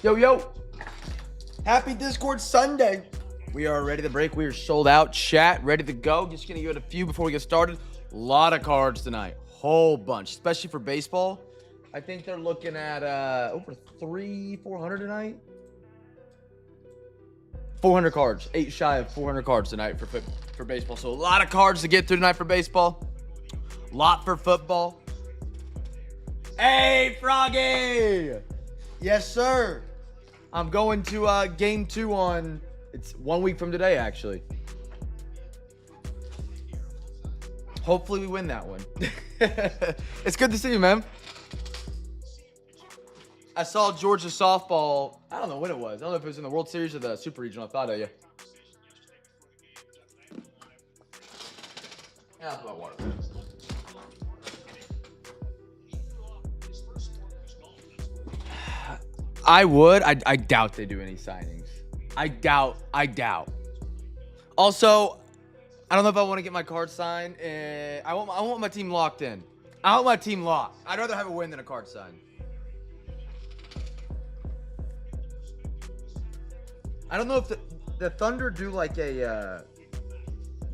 Yo, yo. Happy Discord Sunday. We are ready to break. We are sold out. Chat, ready to go. Just going to give it a few before we get started. A lot of cards tonight. Whole bunch, especially for baseball. I think they're looking at over 400 tonight. 400 cards. 8 shy of 400 cards tonight for baseball. So a lot of cards to get through tonight for baseball. A lot for football. Hey, Froggy! Yes, sir. I'm going to game 2 on, it's 1 week from today, actually. Hopefully we win that one. It's good to see you, man. I saw Georgia softball. I don't know when it was. I don't know if it was in the World Series or the Super Regional. I thought of you. Yeah, that's about water. I would. I doubt they do any signings. I doubt. Also, I don't know if I want to get my card signed. I want my team locked in. I want my team locked. I'd rather have a win than a card signed. I don't know if the Thunder do like a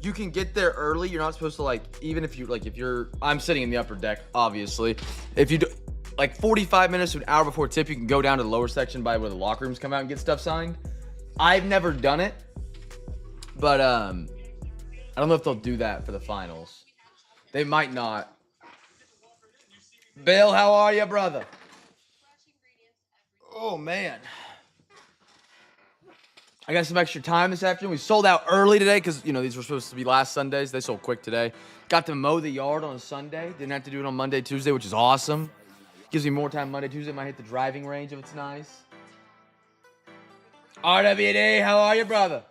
you can get there early. You're not supposed to even if you're I'm sitting in the upper deck, obviously. If you do 45 minutes to an hour before tip, you can go down to the lower section by where the locker rooms come out and get stuff signed. I've never done it, but I don't know if they'll do that for the finals. They might not. Bill, how are you, brother? Oh, man. I got some extra time this afternoon. We sold out early today because, these were supposed to be last Sundays. They sold quick today. Got to mow the yard on a Sunday. Didn't have to do it on Monday, Tuesday, which is awesome. Gives me more time Monday, Tuesday. Might hit the driving range if it's nice. RWD, how are you, brother?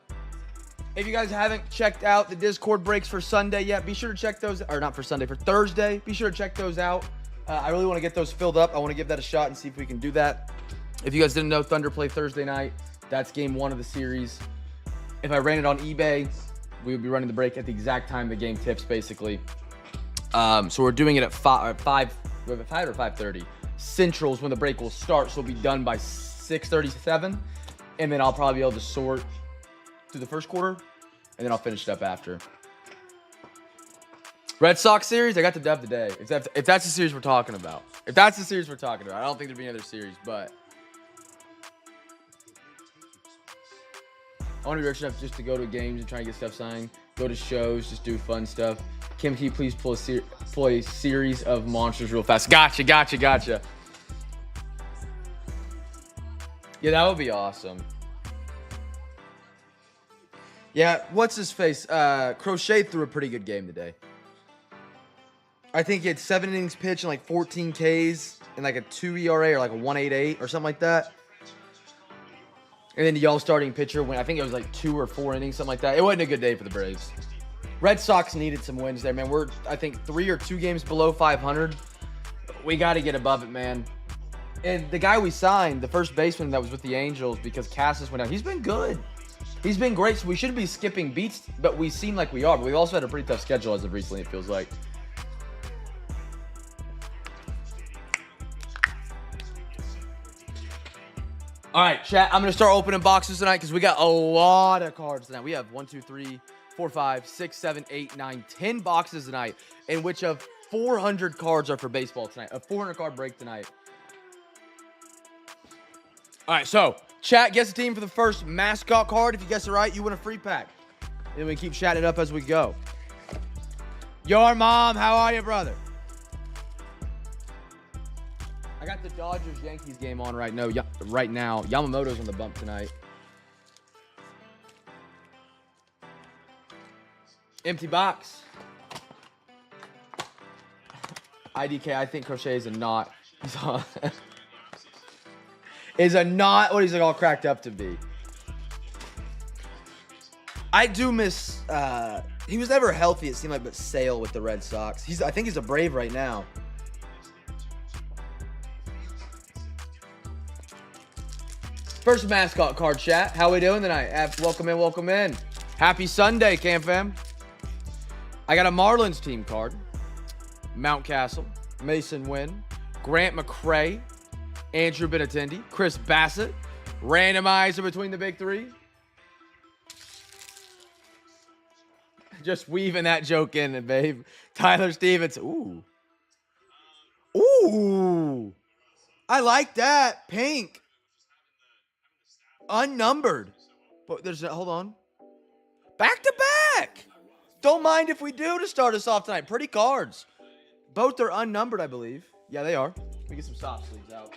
If you guys haven't checked out the Discord breaks for Sunday yet, be sure to check those, or not for Sunday, for Thursday. Be sure to check those out. I really want to get those filled up. I want to give that a shot and see if we can do that. If you guys didn't know, Thunder play Thursday night. That's game 1 of the series. If I ran it on eBay, we would be running the break at the exact time the game tips, basically. So we're doing it at 5 or 5:30. Central's when the break will start, so we'll be done by 6:37. And then I'll probably be able to sort through the first quarter, and then I'll finish it up after. Red Sox series, I got the dub today. If that's the series we're talking about. I don't think there'll be another series, but I want to be rich enough just to go to games and try and get stuff signed, go to shows, just do fun stuff. Kim, can you please pull a series of monsters real fast? Gotcha. Yeah, that would be awesome. Yeah, what's his face? Crochet threw a pretty good game today. I think he had 7 innings pitched and 14 Ks and a 2 ERA or a 1.88 or something like that. And then the y'all starting pitcher went, I think it was 2 or 4 innings, something like that. It wasn't a good day for the Braves. Red Sox needed some wins there, man. We're, I think, 3 or 2 games below 500. We got to get above it, man. And the guy we signed, the first baseman that was with the Angels because Cassis went out, he's been good. He's been great, so we shouldn't be skipping beats, but we seem like we are. But we've also had a pretty tough schedule as of recently, it feels like. All right, chat, I'm going to start opening boxes tonight because we got a lot of cards tonight. We have 1, 2, 3, 4, 5, 6, 7, 8, 9, 10 boxes tonight, in which of 400 cards are for baseball tonight. A 400-card break tonight. All right, so chat, guess the team for the first mascot card. If you guess it right, you win a free pack. And we keep chatting it up as we go. Your mom, how are you, brother? I got the Dodgers-Yankees game on right now. Yamamoto's on the bump tonight. Empty box. IDK, I think Crochet is a knot. Is a knot what he's all cracked up to be. I do miss, he was never healthy, it seemed like, but Sale with the Red Sox. I think he's a Brave right now. First mascot card, chat. How we doing tonight? Welcome in. Happy Sunday, CamFam. I got a Marlins team card. Mountcastle, Mason Wynn, Grant McCray, Andrew Benintendi, Chris Bassett, Randomizer between the big three. Just weaving that joke in, babe. Tyler Stevens. Ooh. Ooh. I like that. Pink. Unnumbered. But there's a, hold on. Back to back. Don't mind if we do to start us off tonight. Pretty cards. Both are unnumbered, I believe. Yeah, they are. Let me get some soft sleeves out.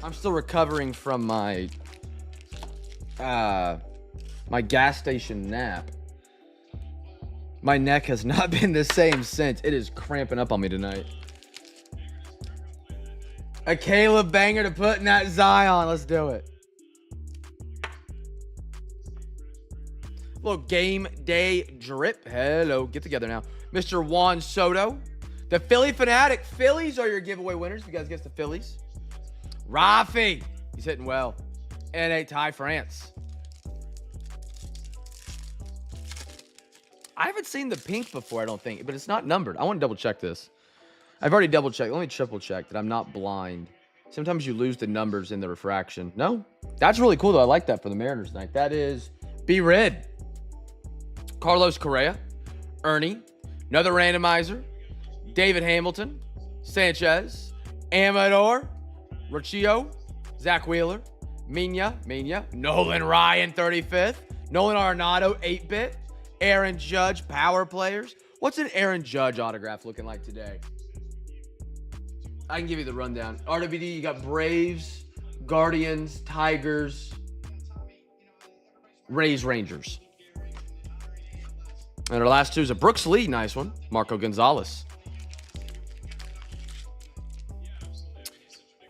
I'm still recovering from my my gas station nap. My neck has not been the same since. It is cramping up on me tonight. A Caleb banger to put in that Zion. Let's do it. Little game day drip. Hello. Get together now. Mr. Juan Soto. The Philly Fanatic. Phillies are your giveaway winners. If you guys guess the Phillies. Rafi. He's hitting well. And a Ty France. I haven't seen the pink before, I don't think. But it's not numbered. I want to double check this. I've already double checked. Let me triple check that I'm not blind. Sometimes you lose the numbers in the refraction. No? That's really cool, though. I like that for the Mariners tonight. That is B-Red. Carlos Correa. Ernie. Another randomizer. David Hamilton. Sanchez. Amador. Riccio. Zach Wheeler. Mina. Nolan Ryan, 35th. Nolan Arenado, 8-bit. Aaron Judge, power players. What's an Aaron Judge autograph looking like today? I can give you the rundown. RWD, you got Braves, Guardians, Tigers, Rays, Rangers. And our last two is a Brooks Lee, nice one. Marco Gonzalez.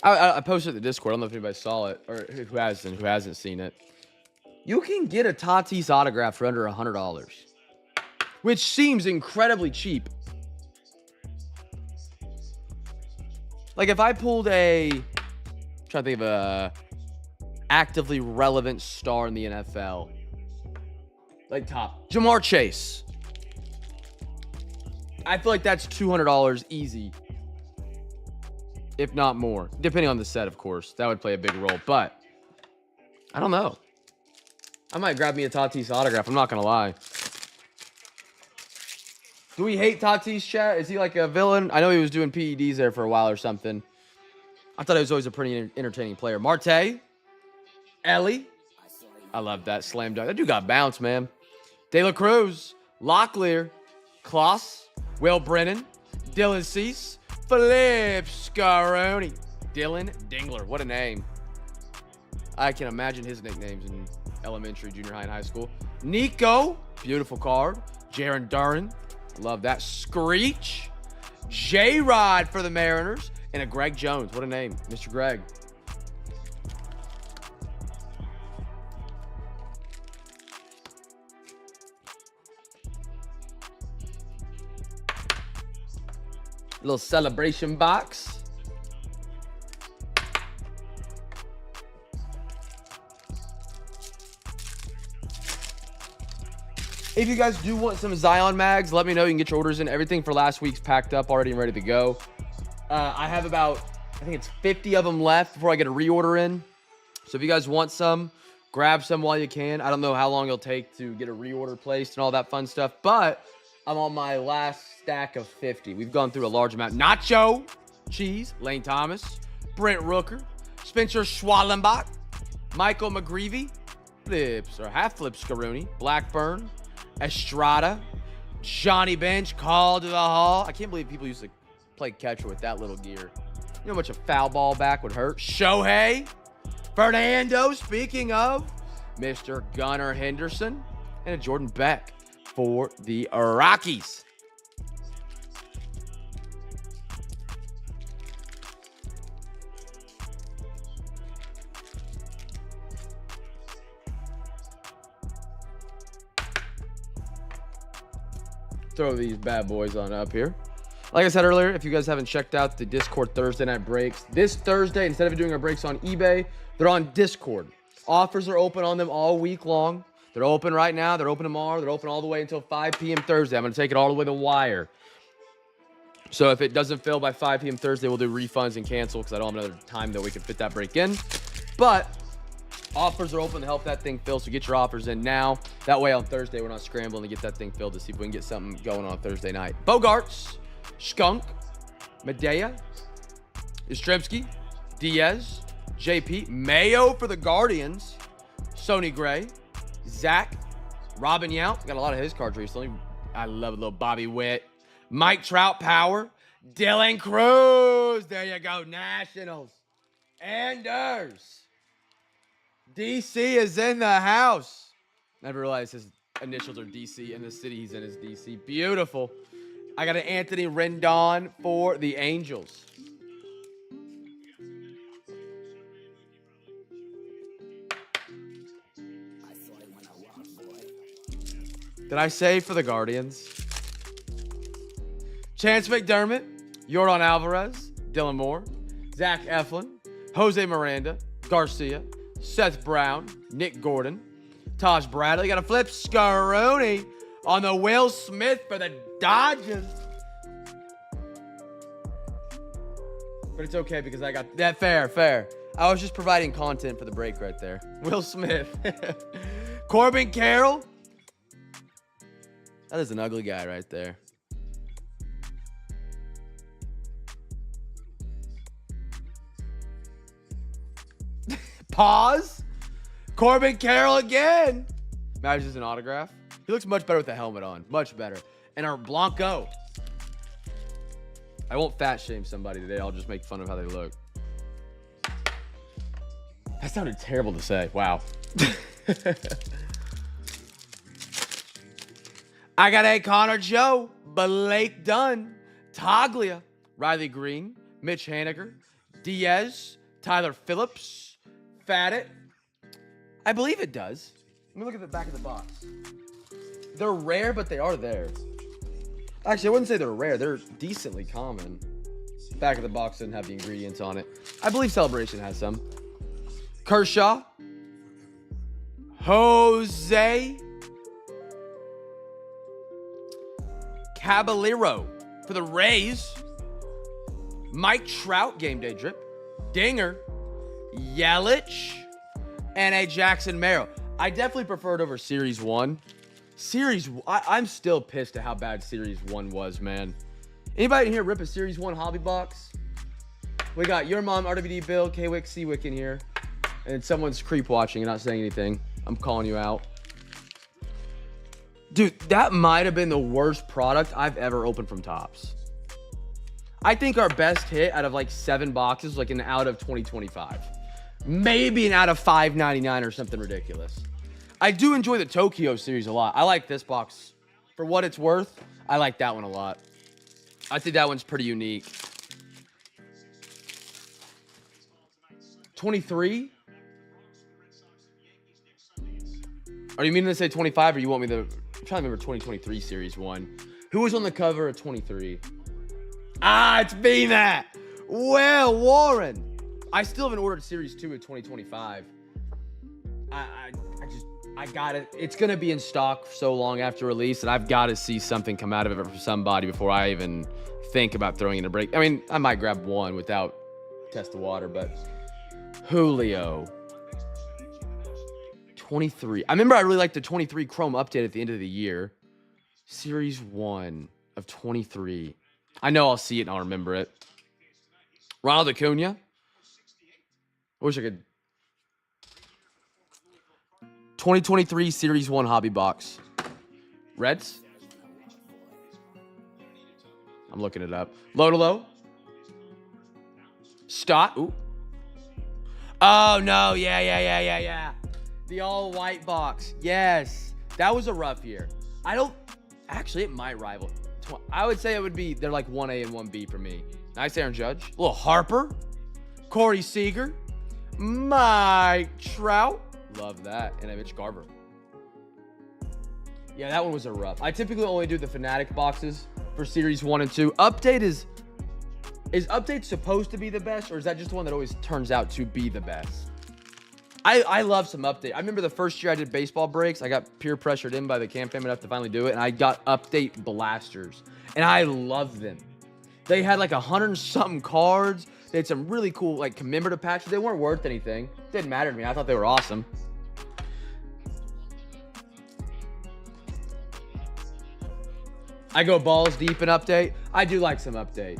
I posted the Discord. I don't know if anybody saw it or who hasn't seen it. You can get a Tatis autograph for under $100, which seems incredibly cheap. Like if I pulled I'm trying to think of a actively relevant star in the NFL, like top Jamar Chase. I feel like that's $200 easy, if not more, depending on the set, of course. That would play a big role, but I don't know. I might grab me a Tatis autograph. I'm not going to lie. Do we hate Tatis, chat? Is he like a villain? I know he was doing PEDs there for a while or something. I thought he was always a pretty entertaining player. Marte. Ellie. I love that slam dunk. That dude got bounced, man. De La Cruz. Locklear. Kloss. Will Brennan. Dylan Cease. Philip Scaroni. Dylan Dingler. What a name. I can imagine his nicknames in elementary, junior high, and high school. Nico. Beautiful card. Jaron Duran. Love that. Screech. J-Rod for the Mariners. And a Greg Jones. What a name. Mr. Greg. Little celebration box. If you guys do want some Zion mags, let me know. You can get your orders in. Everything for last week's packed up already and ready to go. I have about, I think it's 50 of them left before I get a reorder in. So if you guys want some, grab some while you can. I don't know how long it'll take to get a reorder placed and all that fun stuff, but I'm on my last stack of 50. We've gone through a large amount. Nacho Cheese, Lane Thomas, Brent Rooker, Spencer Schwallenbach, Michael McGreevy, Flips or half Flips Scaroni, Blackburn, Estrada, Johnny Bench, call to the hall. I can't believe people used to play catcher with that little gear. You know how much a foul ball back would hurt? Shohei, Fernando, speaking of, Mr. Gunnar Henderson, and a Jordan Beck for the Rockies. Throw these bad boys on up here. Like I said earlier, if you guys haven't checked out the Discord Thursday night breaks, this Thursday, instead of doing our breaks on eBay, they're on Discord. Offers are open on them all week long. They're open right now. They're open tomorrow. They're open all the way until 5 p.m. Thursday. I'm going to take it all the way to the wire. So if it doesn't fill by 5 p.m. Thursday, we'll do refunds and cancel because I don't have another time that we can fit that break in. But offers are open to help that thing fill, so get your offers in now. That way on Thursday, we're not scrambling to get that thing filled to see if we can get something going on Thursday night. Bogarts, Skunk, Medea, Yastrzemski, Diaz, JP, Mayo for the Guardians, Sony Gray, Zach, Robin Yount. Got a lot of his cards recently. I love a little Bobby Witt. Mike Trout Power, Dylan Cruz. There you go, Nationals. Anders. DC is in the house. Never realized his initials are DC and the city he's in is DC. Beautiful. I got an Anthony Rendon for the Angels. Did I say for the Guardians? Chance McDermott, Yordan Alvarez, Dylan Moore, Zach Eflin, Jose Miranda, Garcia, Seth Brown, Nick Gordon, Taj Bradley. Got a flip Scaroni on the Will Smith for the Dodgers. But it's okay because I got that fair. I was just providing content for the break right there. Will Smith. Corbin Carroll. That is an ugly guy right there. Pause. Corbin Carroll again. Matches an autograph. He looks much better with the helmet on. Much better. And our Blanco. I won't fat shame somebody today. I'll just make fun of how they look. That sounded terrible to say. Wow. I got a Connor Joe, Blake Dunn, Taglia, Riley Green, Mitch Haniger, Diaz, Tyler Phillips, Fadit. I believe it does. Let me look at the back of the box. They're rare, but they are there. Actually, I wouldn't say they're rare. They're decently common. Back of the box didn't have the ingredients on it. I believe Celebration has some. Kershaw. Jose Caballero for the Rays. Mike Trout game day drip. Dinger. Yelich. And a Jackson Merrill. I definitely prefer it over Series 1. I'm still pissed at how bad Series 1 was, man. Anybody in here rip a Series 1 hobby box? We got your mom, RWD Bill, K-Wick, C-Wick in here. And someone's creep watching and not saying anything. I'm calling you out. Dude, that might have been the worst product I've ever opened from Topps. I think our best hit out of like 7 boxes was like an out of 2025. Maybe an out of 599 or something ridiculous. I do enjoy the Tokyo series a lot. I like this box. For what it's worth, I like that one a lot. I think that one's pretty unique. 23? Are you meaning to say 25 or you want me to... I'm trying to remember 2023 Series 1. Who was on the cover of 23? It's BMAT. Well, Warren. I still haven't ordered Series 2 of 2025. I got it. It's going to be in stock so long after release, and I've got to see something come out of it for somebody before I even think about throwing in a break. I mean, I might grab one without test the water, but Julio. 23. I remember I really liked the 23 Chrome update at the end of the year. Series 1 of 23. I know I'll see it and I'll remember it. Ronald Acuna. I wish I could. 2023 Series 1 hobby box. Reds. I'm looking it up. Lodolo. Stott. Ooh. Oh, no. Yeah. The all-white box. Yes. That was a rough year. Actually, it might rival. I would say it would be, they're like 1A and 1B for me. Nice Aaron Judge. A little Harper. Corey Seager. Mike Trout. Love that. And a Mitch Garver. Yeah, that one was a rough. I typically only do the Fanatic boxes for Series 1 and 2. Update is Update supposed to be the best, or is that just the one that always turns out to be the best? I love some Update. I remember the first year I did baseball breaks, I got peer pressured in by the CamFam enough to finally do it, and I got Update blasters, and I love them. They had like 100 and something cards. They had some really cool like commemorative patches. They weren't worth anything. Didn't matter to me. I thought they were awesome. I go balls deep in update. I do like some update.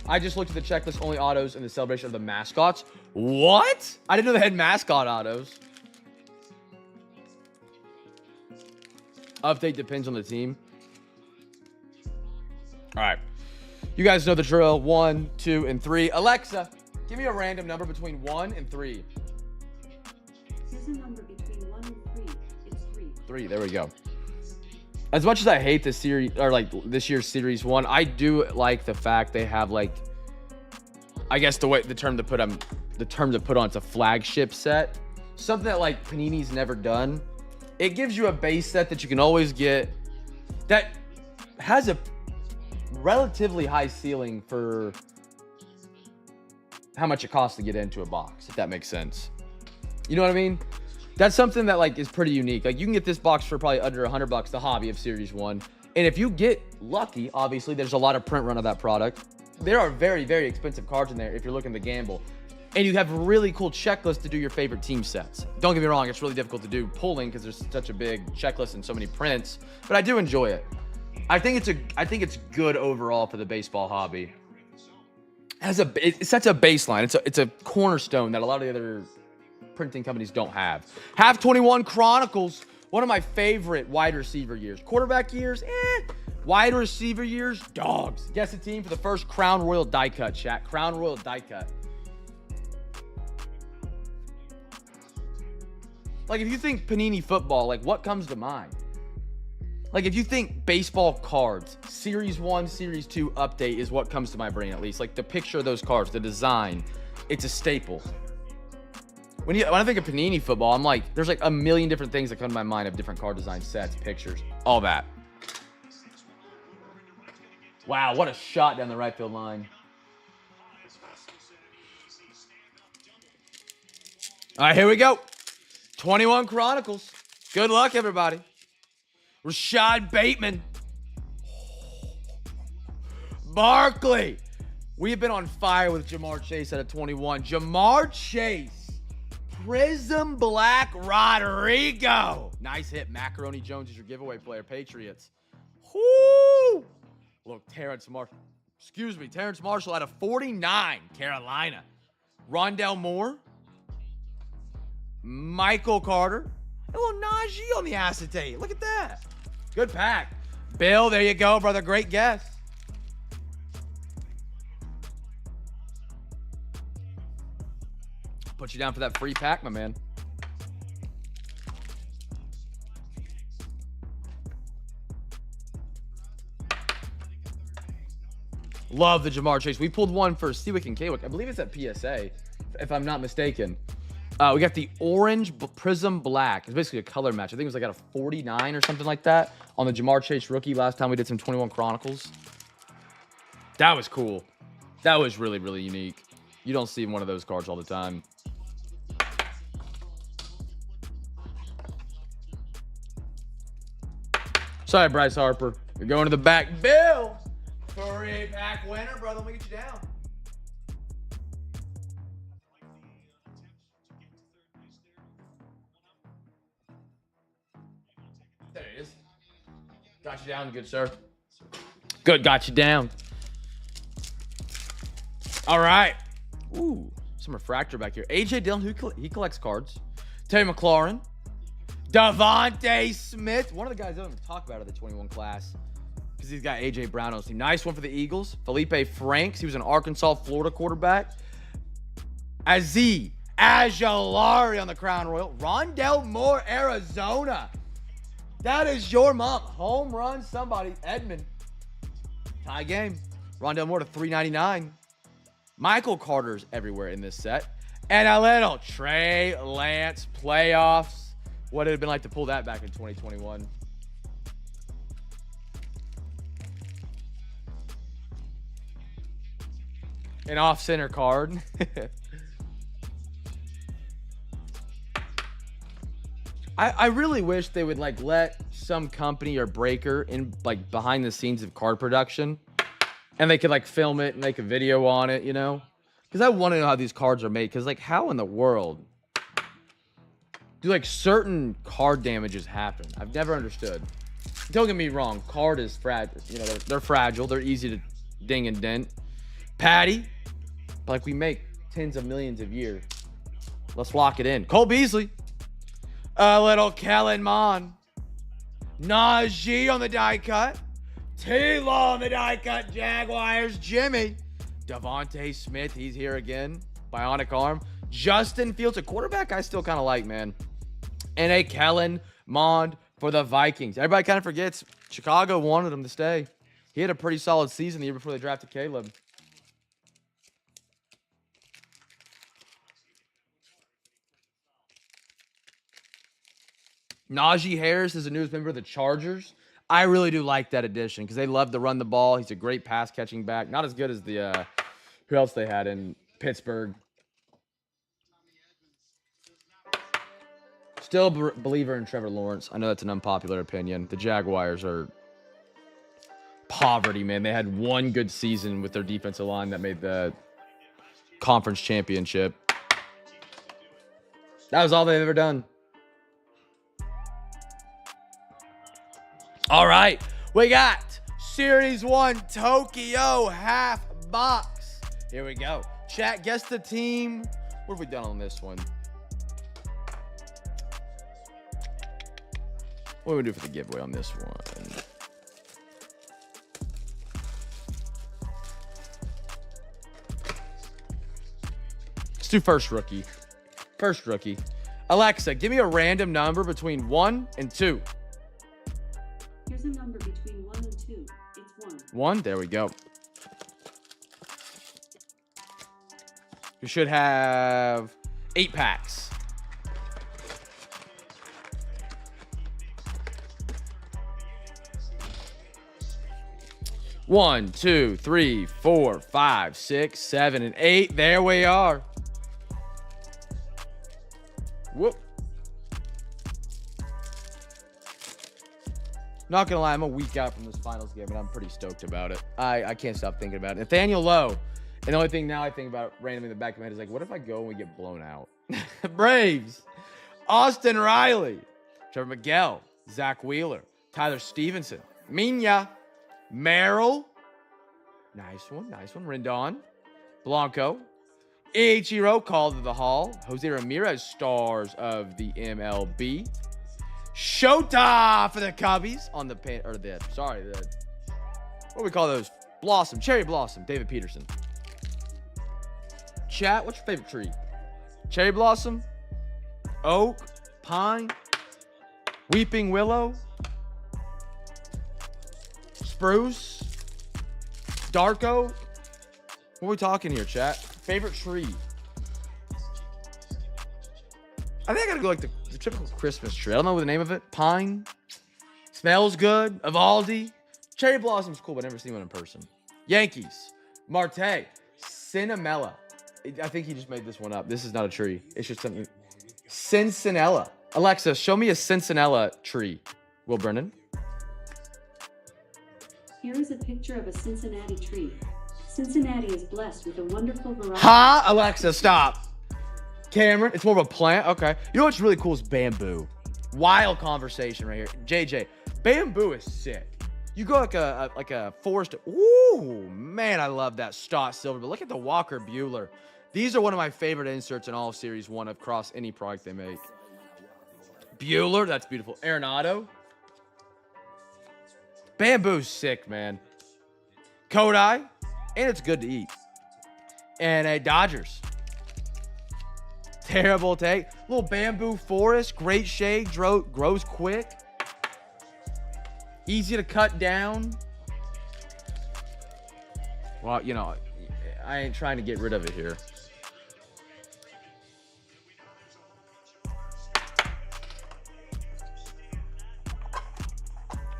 I just looked at the checklist, only autos in the celebration of the mascots. What? I didn't know they had mascot autos. Update depends on the team. All right. You guys know the drill. 1, 2, and 3. Alexa, give me a random number between 1 and 3. Here's a number between 1 and 3. It's 3. 3. There we go. As much as I hate this series, or like this year's Series 1, I do like the fact they have like, I guess the term to put on, it's a flagship set. Something that like Panini's never done. It gives you a base set that you can always get that has a relatively high ceiling for how much it costs to get into a box, if that makes sense. You know what I mean? That's something that like is pretty unique. Like you can get this box for probably under $100, the hobby of Series 1. And if you get lucky, obviously there's a lot of print run of that product. There are very, very expensive cards in there if you're looking to gamble. And you have really cool checklists to do your favorite team sets. Don't get me wrong, it's really difficult to do pulling because there's such a big checklist and so many prints, but I do enjoy it. I think it's good overall for the baseball hobby. It sets a baseline. It's a cornerstone that a lot of the other printing companies don't have. Have 21 Chronicles, one of my favorite wide receiver years. Quarterback years, wide receiver years, dogs. Guess the team for the first Crown Royal die cut, chat. Crown Royal die cut. Like, if you think Panini football, like, what comes to mind? Like, if you think baseball cards, Series 1, Series 2 update is what comes to my brain, at least. Like, the picture of those cards, the design, it's a staple. When I think of Panini football, I'm like, there's like a million different things that come to my mind of different card design sets, pictures, all that. Wow, what a shot down the right field line. All right, here we go. 21 Chronicles. Good luck, everybody. Rashad Bateman. Barkley. We have been on fire with Jamar Chase out of 21. Jamar Chase. Prism Black Rodrigo. Nice hit. Macaroni Jones is your giveaway player. Patriots. Whoo! Look, Terrence Marshall out of 49. Carolina. Rondell Moore. Michael Carter. A little Najee on the acetate. Look at that. Good pack. Bill, there you go, brother. Great guess. Put you down for that free pack, my man. Love the Jamar Chase. We pulled one for Seawick and Kwick. I believe it's at PSA, if I'm not mistaken. We got the orange Prism Black. It's basically a color match. I think it was like at a 49 or something like that on the Jamar Chase rookie last time we did some 21 Chronicles. That was cool. That was really, really unique. You don't see one of those cards all the time. Sorry, Bryce Harper. You're going to the back. Bill, three-pack winner, brother. Let me get you down. There it is. Got you down, good sir. Good, got you down. All right. Ooh, some refractor back here. A.J. Dillon, he collects cards. Terry McLaurin. Devontae Smith. One of the guys I don't even talk about out of the 21 class because he's got A.J. Brown on his team. Nice one for the Eagles. Felipe Franks. He was an Arkansas, Florida quarterback. Aguilar on the Crown Royal. Rondell Moore, Arizona. That is your mom. Home run somebody. Edmund. Tie game. Rondell Moore to 399. Michael Carter's everywhere in this set. And a little Trey Lance playoffs. What would it have been like to pull that back in 2021? An off-center card. I really wish they would like let some company or breaker in like behind the scenes of card production, and they could like film it and make a video on it, you know? Because I want to know how these cards are made. Because like, how in the world do like certain card damages happen? I've never understood. Don't get me wrong, card is fragile. You know, they're fragile. They're easy to ding and dent. Patty, but like we make tens of millions a year. Let's lock it in. Cole Beasley. A little Kellen Mond. Najee on the die cut. T-Law on the die cut. Jaguars. Jimmy. Devontae Smith. He's here again. Bionic arm. Justin Fields. A quarterback I still kind of like, man. And a Kellen Mond for the Vikings. Everybody kind of forgets Chicago wanted him to stay. He had a pretty solid season the year before they drafted Caleb. Najee Harris is a newest member of the Chargers. I really do like that addition because they love to run the ball. He's a great pass catching back. Not as good as the who else they had in Pittsburgh. Still a believer in Trevor Lawrence. I know that's an unpopular opinion. The Jaguars are poverty, man. They had one good season with their defensive line that made the conference championship. That was all they've ever done. All right, we got Series 1 Tokyo half box. Here we go. Chat, guess the team. What have we done on this one? What do we do for the giveaway on this one? Let's do first rookie. First rookie. Alexa, give me a random number between 1 and 2. Here's a number between 1 and 2. It's 1. 1, there we go. You should have 8 packs. One, 2, 3, 4, 5, 6, 7, and 8. There we are. Whoop. Not gonna lie, I'm a week out from this finals game, and I'm pretty stoked about it. I can't stop thinking about it. Nathaniel Lowe. And the only thing now I think about randomly in the back of my head is like, what if I go and we get blown out? Braves. Austin Riley. Trevor Miguel. Zach Wheeler. Tyler Stevenson. Minya. Merrill. Nice one. Nice one. Rendon. Blanco. Ichiro called to the hall. Jose Ramirez, stars of the MLB. Shota for the Cubbies on the paint, or the, sorry, the, what do we call those? Blossom, cherry blossom, David Peterson. Chat, what's your favorite tree? Cherry blossom, oak, pine, weeping willow, spruce, dark oak. What are we talking here, chat? Favorite tree? I think I gotta go like the typical Christmas tree. I don't know the name of it. Pine. Smells good. Evaldi. Cherry blossom's cool, but I've never seen one in person. Yankees. Marte. Cinnamella. I think he just made this one up. This is not a tree. It's just something. Cincinnati. Alexa, show me a Cincinnati tree. Will Brennan. Here is a picture of a Cincinnati tree. Cincinnati is blessed with a wonderful variety. Ha! Alexa, stop. Cameron, it's more of a plant. Okay. You know what's really cool is bamboo. Wild conversation right here. JJ, bamboo is sick. You go like a forest. Ooh, man, I love that Stott Silver. But look at the Walker Buehler. These are one of my favorite inserts in all Series 1 across any product they make. Buehler, that's beautiful. Arenado. Bamboo's sick, man. Kodai, and it's good to eat. And a Dodgers. Terrible take. Little bamboo forest, great shade, grows quick. Easy to cut down. Well, you know, I ain't trying to get rid of it here.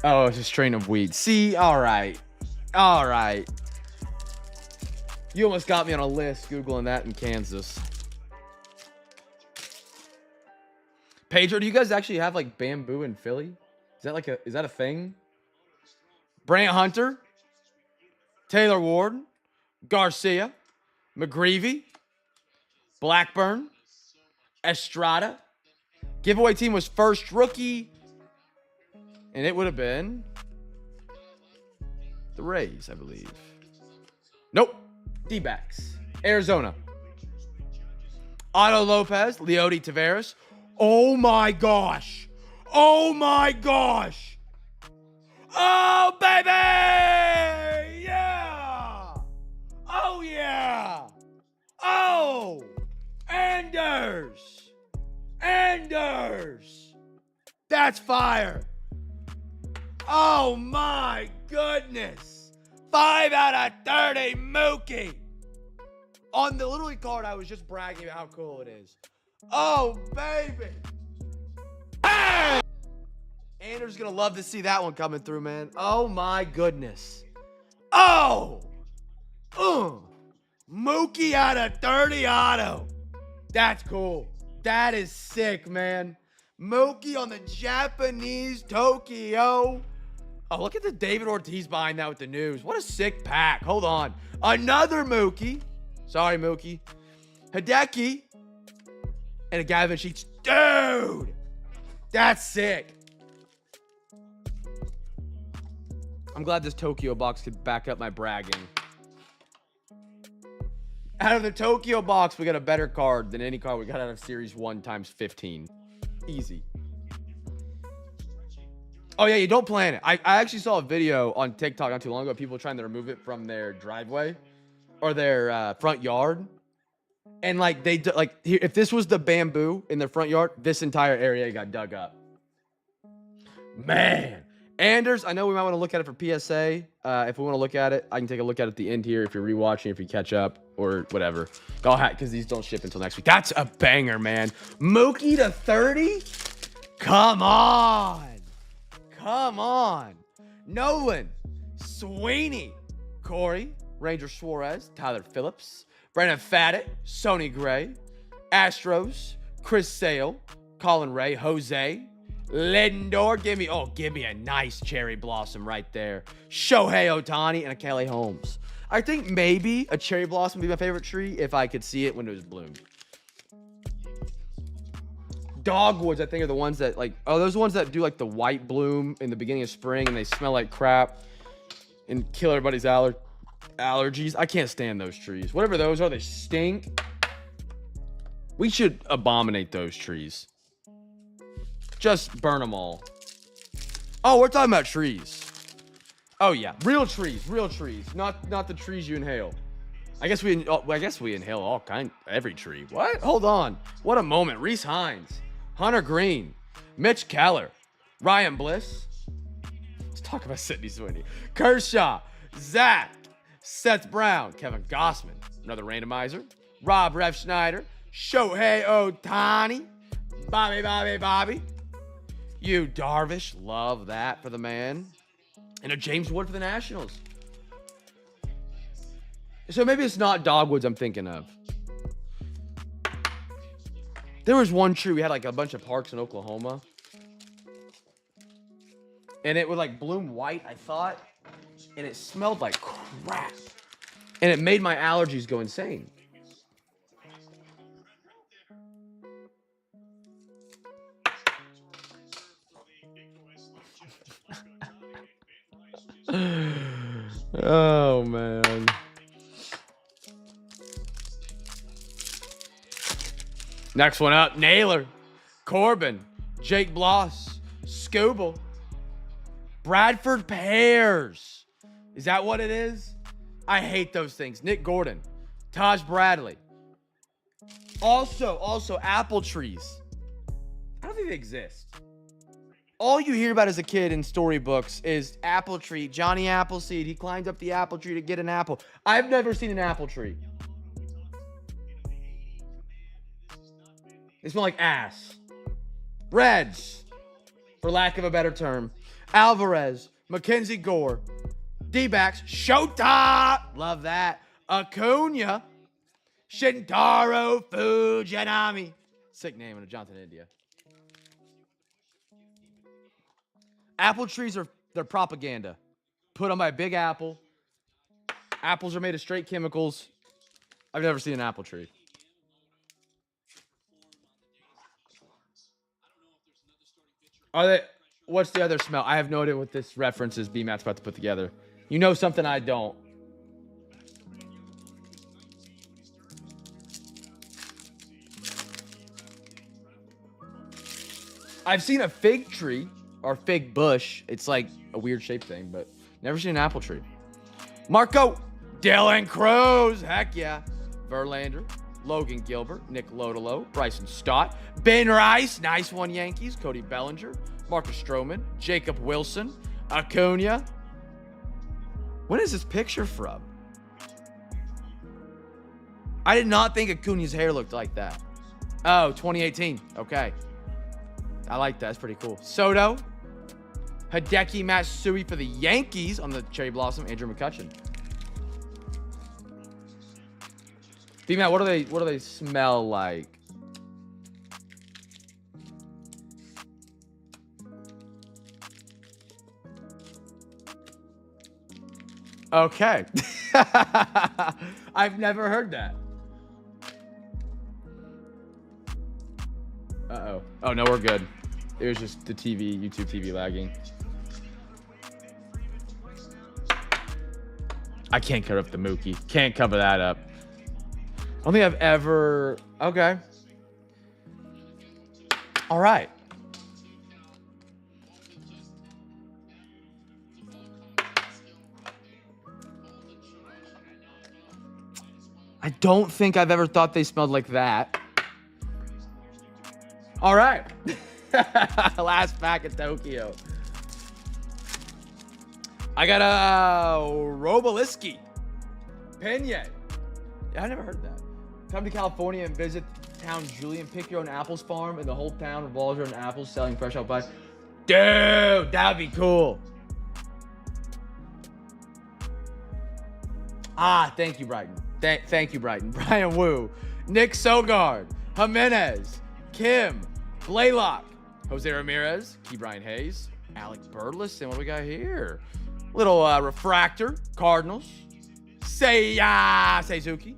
Oh, it's a strain of weed. See, all right. All right. You almost got me on a list Googling that in Kansas. Pedro, do you guys actually have like bamboo in Philly? Is that a thing? Brant Hunter, Taylor Ward, Garcia, McGreevy, Blackburn, Estrada. Giveaway team was first rookie. And it would have been the Rays, I believe. Nope. D-backs. Arizona. Otto Lopez, Leody Taveras. Oh my gosh. Oh my gosh. Oh, baby! Yeah! Oh, yeah! Oh! Anders! Anders! That's fire! Oh, my goodness! 5 out of 30, Mookie! On the Little League card, I was just bragging about how cool it is. Oh, baby! Hey! Anders gonna love to see that one coming through, man. Oh my goodness. Oh! Mookie out of 30 auto. That's cool. That is sick, man. Mookie on the Japanese Tokyo. Oh, look at the David Ortiz behind that with the news. What a sick pack. Hold on. Another Mookie. Sorry, Mookie. Hideki. And a Gavin Sheets. Dude! That's sick. I'm glad this Tokyo box could back up my bragging. Out of the Tokyo box, we got a better card than any card we got out of Series 1 times 15. Easy. Oh, yeah, you don't plan it. I actually saw a video on TikTok not too long ago. People trying to remove it from their driveway or their front yard. And, like, if this was the bamboo in their front yard, this entire area got dug up. Man. Anders, I know we might want to look at it for PSA. If we want to look at it, I can take a look at it at the end here if you're rewatching, if you catch up, or whatever. Go ahead, because these don't ship until next week. That's a banger, man. Mookie to 30? Come on. Come on. Nolan, Sweeney, Corey, Ranger Suarez, Tyler Phillips, Brandon Faddet, Sonny Gray, Astros, Chris Sale, Colin Ray, Jose, Lindor, give me a nice cherry blossom right there. Shohei Ohtani and a Kelly Holmes. I think maybe a cherry blossom would be my favorite tree if I could see it when it was bloomed. Dogwoods, I think, are the ones that those ones that do like the white bloom in the beginning of spring and they smell like crap and kill everybody's allergies. I can't stand those trees. Whatever those are, they stink. We should abominate those trees. Just burn them all. Oh, we're talking about trees. Oh yeah, real trees, not the trees you inhale. I guess we inhale every tree. What? Hold on. What a moment. Reese Hines, Hunter Green, Mitch Keller, Ryan Bliss. Let's talk about Sidney Sweeney. Kershaw, Zach, Seth Brown, Kevin Gossman, another randomizer. Rob Rev Schneider, Shohei Ohtani, Bobby. You Darvish, love that for the man. And a James Wood for the Nationals. So maybe it's not dogwoods I'm thinking of. There was one tree, we had like a bunch of parks in Oklahoma. And it would like bloom white, I thought. And it smelled like crap. And it made my allergies go insane. Oh, man. Next one up, Naylor, Corbin, Jake Bloss, Scooble, Bradford Pears. Is that what it is? I hate those things. Nick Gordon, Taj Bradley. Also, apple trees. I don't think they exist. All you hear about as a kid in storybooks is apple tree, Johnny Appleseed. He climbed up the apple tree to get an apple. I've never seen an apple tree. They smell like ass. Reds, for lack of a better term. Alvarez, Mackenzie Gore, D-backs, Shota, love that. Acuna, Shintaro Fujinami. Sick name in a Johnson, India. Apple trees they're propaganda. Put on by a big apple. Apples are made of straight chemicals. I've never seen an apple tree. Are they? What's the other smell? I have no idea what this reference is. B-Matt's about to put together. You know something I don't. I've seen a fig tree or fig bush. It's like a weird shaped thing, but never seen an apple tree. Marco, Dylan Cruz, heck yeah. Verlander, Logan Gilbert, Nick Lodolo, Bryson Stott, Ben Rice, nice one, Yankees, Cody Bellinger, Marcus Stroman, Jacob Wilson, Acuna. When is this picture from? I did not think Acuna's hair looked like that. Oh, 2018. Okay. I like that. That's pretty cool. Soto, Hideki Matsui for the Yankees on the Cherry Blossom, Andrew McCutchen. D-Matt, what do they smell like? Okay. I've never heard that. Uh-oh. Oh, no, we're good. It was just the YouTube TV lagging. I can't cover up the Mookie. Can't cover that up. I don't think I've ever... Okay. All right. I don't think I've ever thought they smelled like that. All right. Last pack of Tokyo. I got a Roboliski. Pena. Yeah, I never heard that. Come to California and visit town Julian. Pick your own apples farm, and the whole town revolves around apples selling fresh out by. Dude, that'd be cool. Ah, thank you, Brighton. Thank you, Brighton. Brian Wu, Nick Sogard, Jimenez, Kim, Blaylock, Jose Ramirez, Key Brian Hayes, Alec Burleson. What do we got here? Little refractor, Cardinals, Seizuki,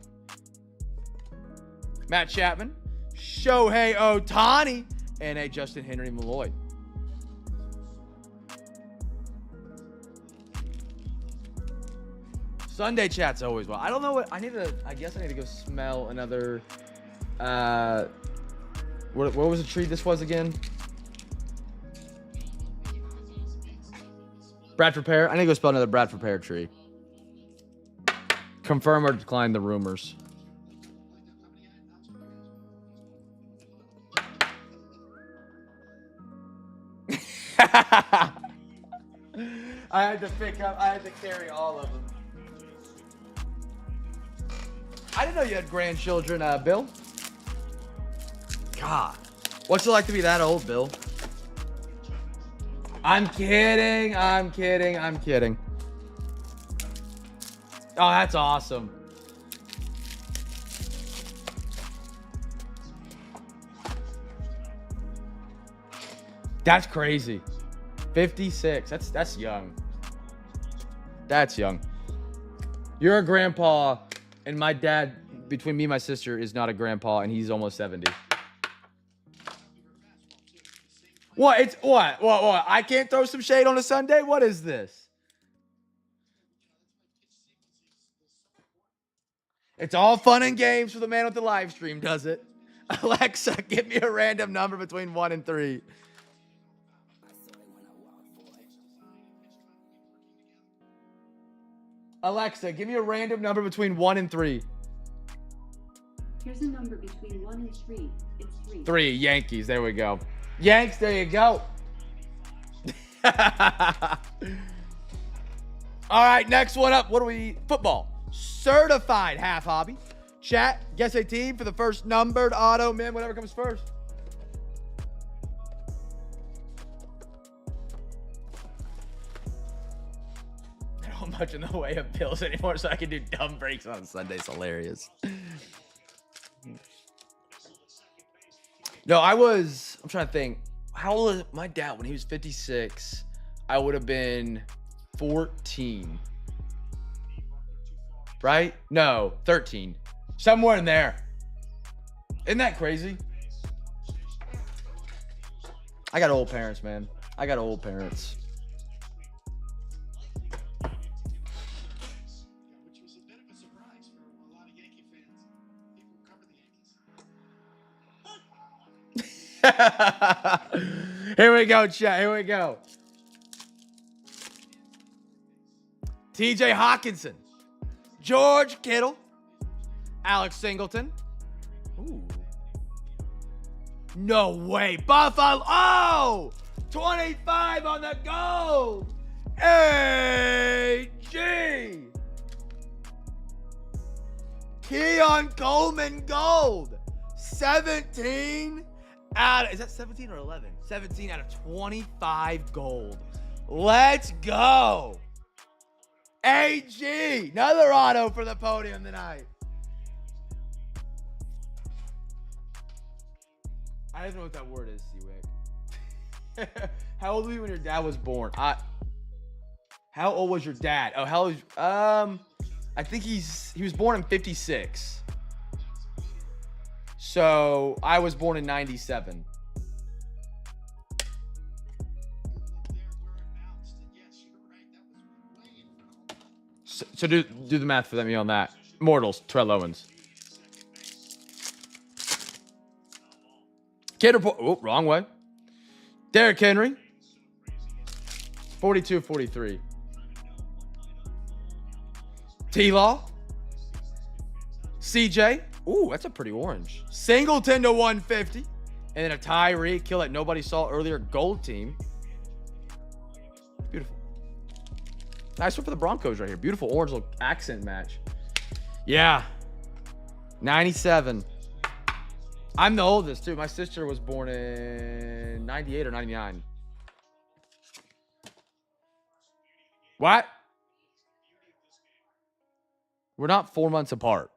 Matt Chapman, Shohei Ohtani, and a Justin Henry Malloy. Sunday chat's always well. I don't know what I guess I need to go smell another. What was the tree this was again? Bradford pear. I need to go smell another Bradford pear tree. Confirm or decline the rumors. I had to carry all of them. I didn't know you had grandchildren, Bill. God. What's it like to be that old, Bill? I'm kidding. Oh, that's awesome. That's crazy. 56. That's young. That's young. You're a grandpa, and my dad, between me and my sister, is not a grandpa, and he's almost 70. What? It's what? I can't throw some shade on a Sunday? What is this? It's all fun and games for the man with the live stream, does it? Alexa, give me a random number between 1 and 3. Alexa, give me a random number between 1 and 3. Here's a number between 1 and 3. It's 3. 3, Yankees. There we go. Yanks, there you go. All right, next one up. What do we... Football. Certified half hobby. Chat, guess a team for the first numbered auto. Man, whatever comes first. I don't have much in the way of pills anymore, so I can do dumb breaks on Sundays. Hilarious. No, I'm trying to think. How old was my dad when he was 56? I would have been 14. Right? No, 13. Somewhere in there. Isn't that crazy? I got old parents, man. I got old parents. Which was a bit of a surprise for a lot of Yankee fans. People who cover the Yankees. Here we go, chat. Here we go. TJ Hawkinson. George Kittle. Alex Singleton. Ooh. No way. Buffalo. Oh! 25 on the gold. AG. Keon Coleman gold. 17 out. Is that 17 or 11? 17 out of 25 gold. Let's go. AG. Another auto for the podium tonight. I don't know what that word is, Seawick. How old were you when your dad was born? How old was your dad? Oh, how old? I think he was born in 56. So I was born in 97. So do the math for me on that. Mortals, Terrell Owens. Kid report. Oh, wrong way. Derrick Henry. 42-43. T-Law. CJ. Ooh, that's a pretty orange. Singleton to 150. And then a Tyreek kill that nobody saw earlier. Gold team. Beautiful. Nice one for the Broncos right here. Beautiful orange little accent match. Yeah. 97. I'm the oldest, too. My sister was born in 98 or 99. What? We're not 4 months apart.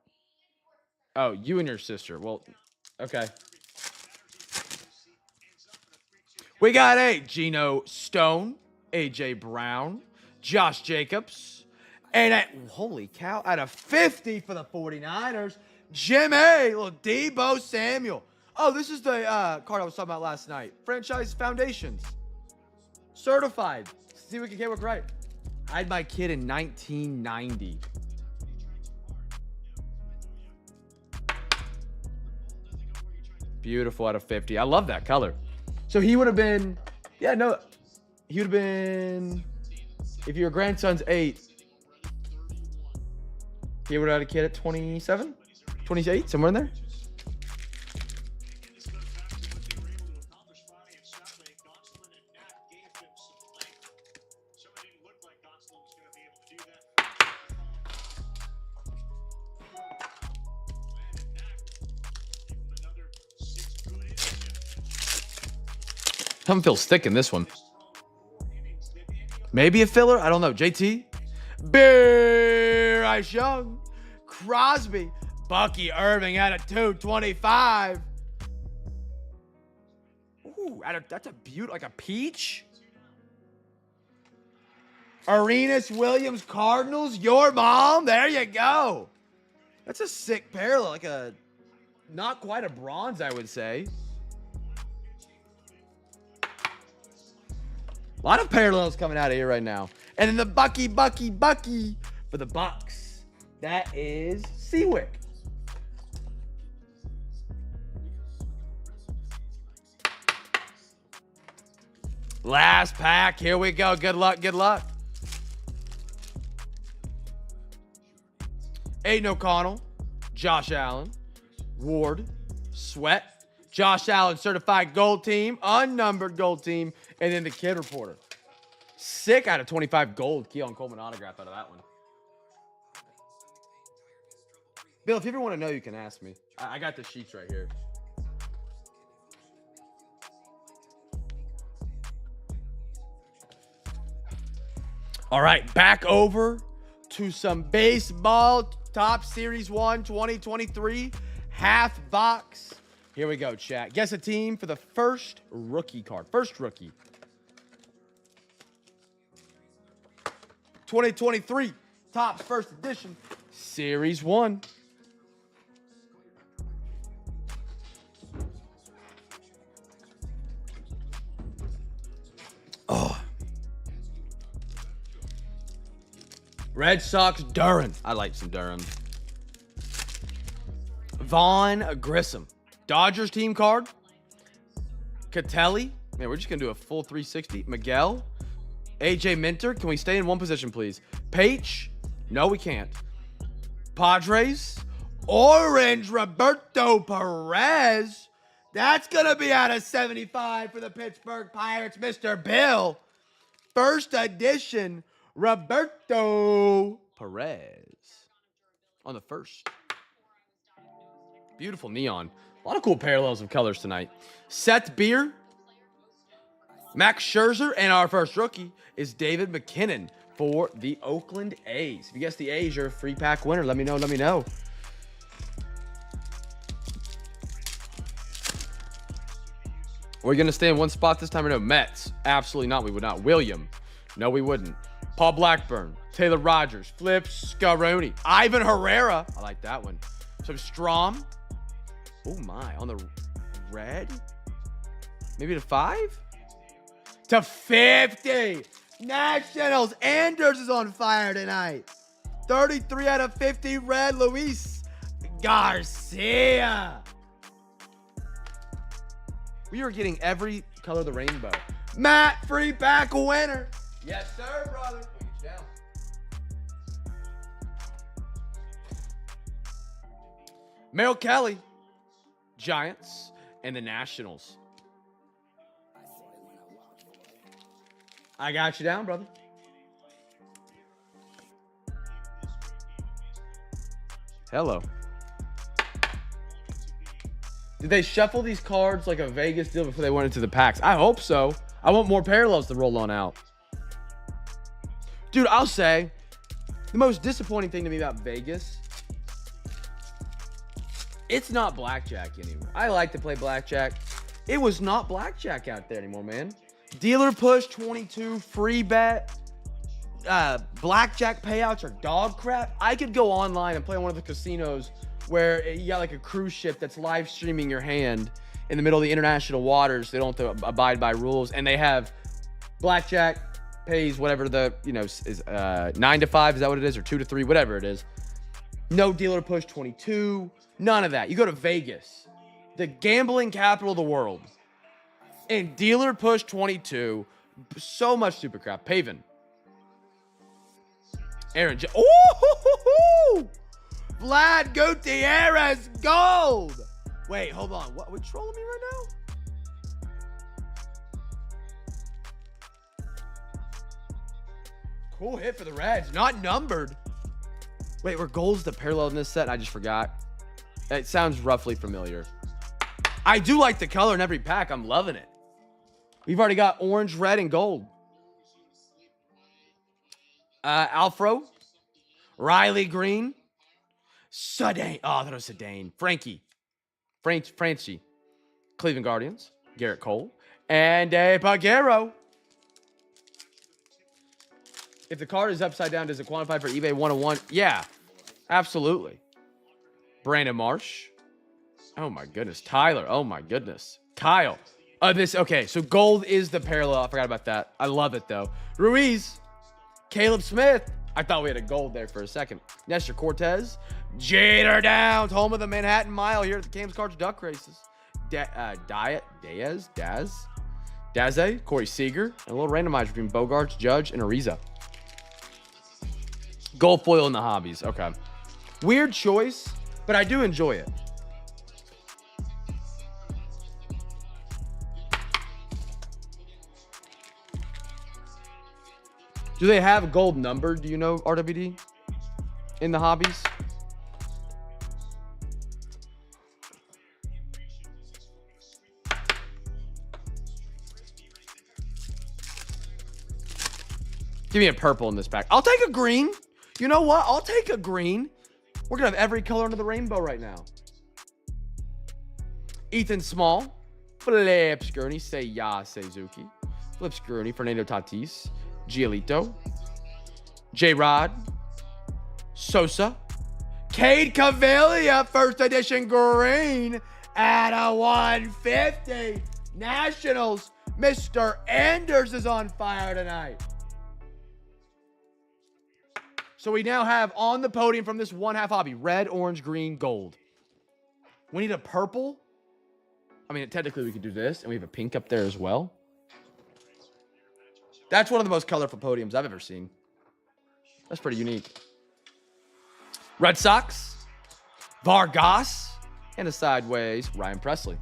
Oh, you and your sister. Well, okay. We got a Geno Stone, AJ Brown, Josh Jacobs, and holy cow, out of 50 for the 49ers, Jimmy, little Debo Samuel. Oh, this is the card I was talking about last night. Franchise Foundations. Certified. See if we can work right. I had my kid in 1990. Beautiful out of 50. I love that color. So he would have been, he would have been, if your grandson's 8, he would have had a kid at 27, 28, somewhere in there. Something feels thick in this one. Maybe a filler? I don't know. JT? Bryce Young. Crosby. Bucky Irving out of 225. Ooh, that's a beaut, like a peach. Arenas Williams Cardinals. Your mom. There you go. That's a sick parallel. Like a, not quite a bronze, I would say. A lot of parallels coming out of here right now. And then the Bucky for the Bucks. That is Seawick. Last pack. Here we go. Good luck. Good luck. Aiden O'Connell. Josh Allen. Ward. Sweat. Josh Allen, certified gold team, unnumbered gold team, and then the kid reporter. Sick out of 25 gold. Keon Coleman autograph out of that one. Bill, if you ever want to know, you can ask me. I got the sheets right here. All right, back over to some baseball. Top Series 1 2023 half box. Here we go, chat. Guess a team for the first rookie card. First rookie. 2023 Topps First Edition, Series 1. Oh. Red Sox Duran. I like some Duran. Vaughn Grissom. Dodgers team card. Catelli. Man, we're just going to do a full 360. Miguel. AJ Minter. Can we stay in one position, please? Page. No, we can't. Padres. Orange Roberto Perez. That's going to be out of 75 for the Pittsburgh Pirates, Mr. Bill. First edition, Roberto Perez. On the first. Beautiful neon. A lot of cool parallels of colors tonight. Seth Beer. Max Scherzer. And our first rookie is David McKinnon for the Oakland A's. If you guess the A's, you're a free pack winner. Let me know. Let me know. Are we going to stay in one spot this time or no? Mets. Absolutely not. We would not. William. No, we wouldn't. Paul Blackburn. Taylor Rogers. Flip Scaroni. Ivan Herrera. I like that one. Some Strom. Oh, my. On the red? Maybe to 5? To 50. Nationals. Anders is on fire tonight. 33 out of 50 red. Luis Garcia. We are getting every color of the rainbow. Matt, free pack winner. Yes, sir, brother. We'll get you down. Merrill Kelly, Giants, and the Nationals. I got you down, brother. Hello. Did they shuffle these cards like a Vegas deal before they went into the packs? I hope so. I want more parallels to roll on out. Dude, I'll say the most disappointing thing to me about Vegas, it's not blackjack anymore. I like to play blackjack. It was not blackjack out there anymore, man. Dealer push 22, free bet, blackjack payouts are dog crap. I could go online and play on one of the casinos where you got like a cruise ship that's live streaming your hand in the middle of the international waters. They don't have to abide by rules, and they have blackjack pays whatever the is 9 to 5, is that what it is, or 2 to 3, whatever it is. No dealer push 22, none of that. You go to Vegas, the gambling capital of the world, and dealer push 22, so much super crap. Paven, Aaron, oh. Vlad Gutierrez gold. Wait, hold on. What? We're trolling me right now? Cool hit for the Reds. Not numbered. Wait, were golds the parallel in this set? I just forgot. It sounds roughly familiar. I do like the color in every pack. I'm loving it. We've already got orange, red, and gold. Alfro. Riley Green. Sudane. Oh, I thought it was Sudane. Francie. Cleveland Guardians. Garrett Cole. And a Pagero. If the card is upside down, does it qualify for eBay 101? Yeah, absolutely. Brandon Marsh. Oh, my goodness. Tyler. Oh, my goodness. Kyle. Okay, so gold is the parallel. I forgot about that. I love it, though. Ruiz. Caleb Smith. I thought we had a gold there for a second. Nestor Cortez. Jader Downs, home of the Manhattan Mile here at the Cam's Cards Duck Races. Daze, Corey Seager, and a little randomizer between Bogarts, Judge, and Ariza. Gold foil in the hobbies. Okay. Weird choice, but I do enjoy it. Do they have gold numbered, do you know, RWD? In the hobbies? Give me a purple in this pack. I'll take a green. You know what? I'll take a green. We're going to have every color under the rainbow right now. Ethan Small. Flip Skirney. Seiya Suzuki. Flip Skirney. Fernando Tatis. Giolito. J-Rod, Sosa, Cade Cavilla, first edition green at a 150. Nationals, Mr. Anders is on fire tonight. So we now have on the podium from this one half hobby, red, orange, green, gold. We need a purple. I mean, technically we could do this, and we have a pink up there as well. That's one of the most colorful podiums I've ever seen. That's pretty unique. Red Sox, Vargas, and a sideways Ryan Presley.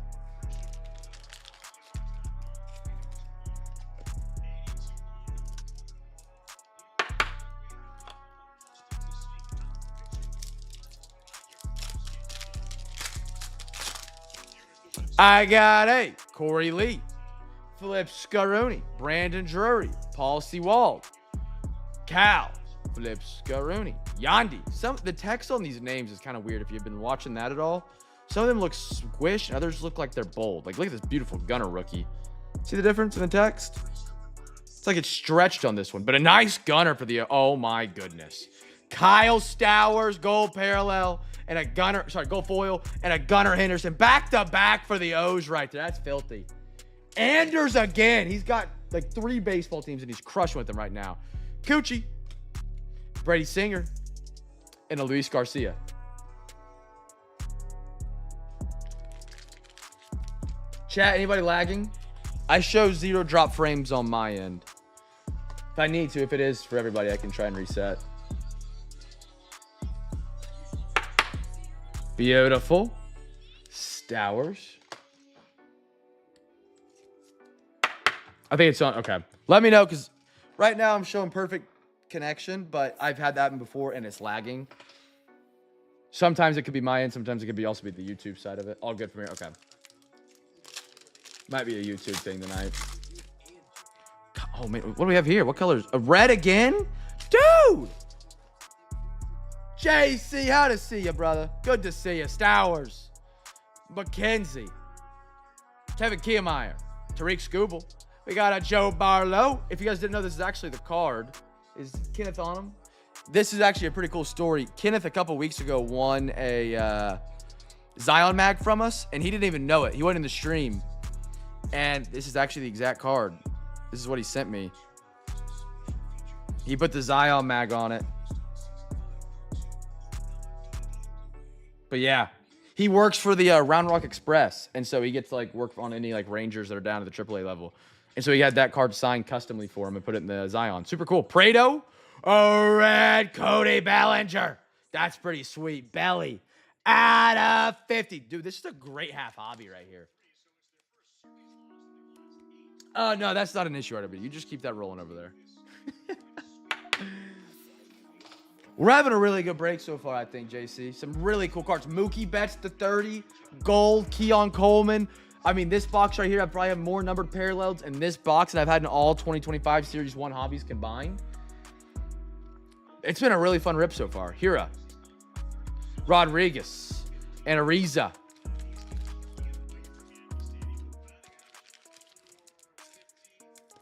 I got a Corey Lee, Flip Scaroni, Brandon Drury, Paul Sewald, Cal, Flip Scaroni, Yandy. The text on these names is kind of weird if you've been watching that at all. Some of them look squish, and others look like they're bold. Like, look at this beautiful Gunner rookie. See the difference in the text? It's like it's stretched on this one, but a nice Gunner for the, oh my goodness. Kyle Stowers, gold parallel, and a Gunner, gold foil, and a Gunner Henderson. Back to back for the O's right there. That's filthy. Anders again. He's got like 3 baseball teams, and he's crushing with them right now. Coochie, Brady Singer, and a Luis Garcia. Chat, anybody lagging? I show 0 drop frames on my end. If I need to, if it is for everybody, I can try and reset. Beautiful. Stowers. I think it's on. Okay. Let me know, because right now I'm showing perfect connection, but I've had that happen before and it's lagging. Sometimes it could be my end. Sometimes it could be also be the YouTube side of it. All good from here. Okay. Might be a YouTube thing tonight. Oh, man. What do we have here? What colors? A red again? Dude! JC, how to see you, brother. Good to see you. Stowers. McKenzie. Kevin Kiermaier. Tariq Skubal. We got a Joe Barlow. If you guys didn't know, this is actually the card. Is Kenneth on him? This is actually a pretty cool story. Kenneth, a couple weeks ago, won a Zion mag from us, and he didn't even know it. He went in the stream, and this is actually the exact card. This is what he sent me. He put the Zion mag on it. But yeah, he works for the Round Rock Express, and so he gets to like work on any like Rangers that are down to the AAA level. And so he had that card signed customly for him and put it in the Zion. Super cool. Prado, a red Cody Bellinger. That's pretty sweet. Belly out of 50. Dude, this is a great half hobby right here. Oh, no, that's not an issue, RW. You just keep that rolling over there. We're having a really good break so far, I think, JC. Some really cool cards. Mookie Betts to 30. Gold. Keon Coleman. I mean, this box right here, I probably have more numbered parallels in this box than I've had in all 2025 Series 1 hobbies combined. It's been a really fun rip so far. Hira. Rodriguez. And Ariza.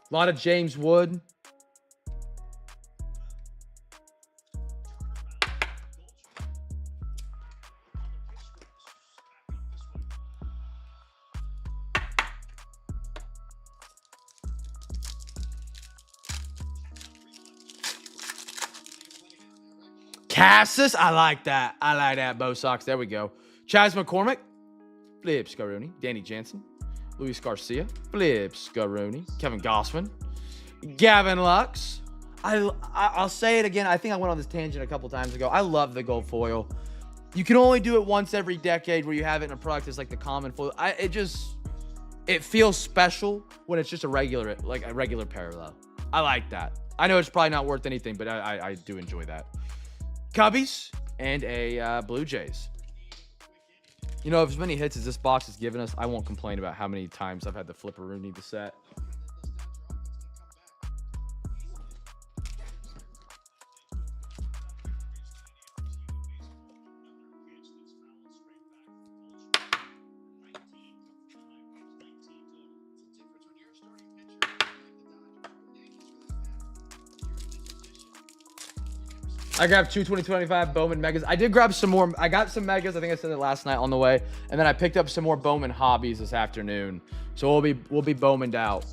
A lot of James Wood. Cassis, I like that. I like that, Bo Sox. There we go. Chaz McCormick, Flip Scaroni. Danny Jansen, Luis Garcia, Flip Scaroni. Kevin Gossman, Gavin Lux. I'll say it again. I think I went on this tangent a couple times ago. I love the gold foil. You can only do it once every decade where you have it in a product that's like the common foil. It feels special when it's just a regular parallel. I like that. I know it's probably not worth anything, but I do enjoy that. Cubbies and a Blue Jays. You know, if as many hits as this box has given us, I won't complain about how many times I've had the flipperoonie to set. I grabbed two 2025 Bowman Megas. I did grab some more. I got some Megas. I think I said it last night on the way. And then I picked up some more Bowman Hobbies this afternoon. So we'll be Bowmaned out.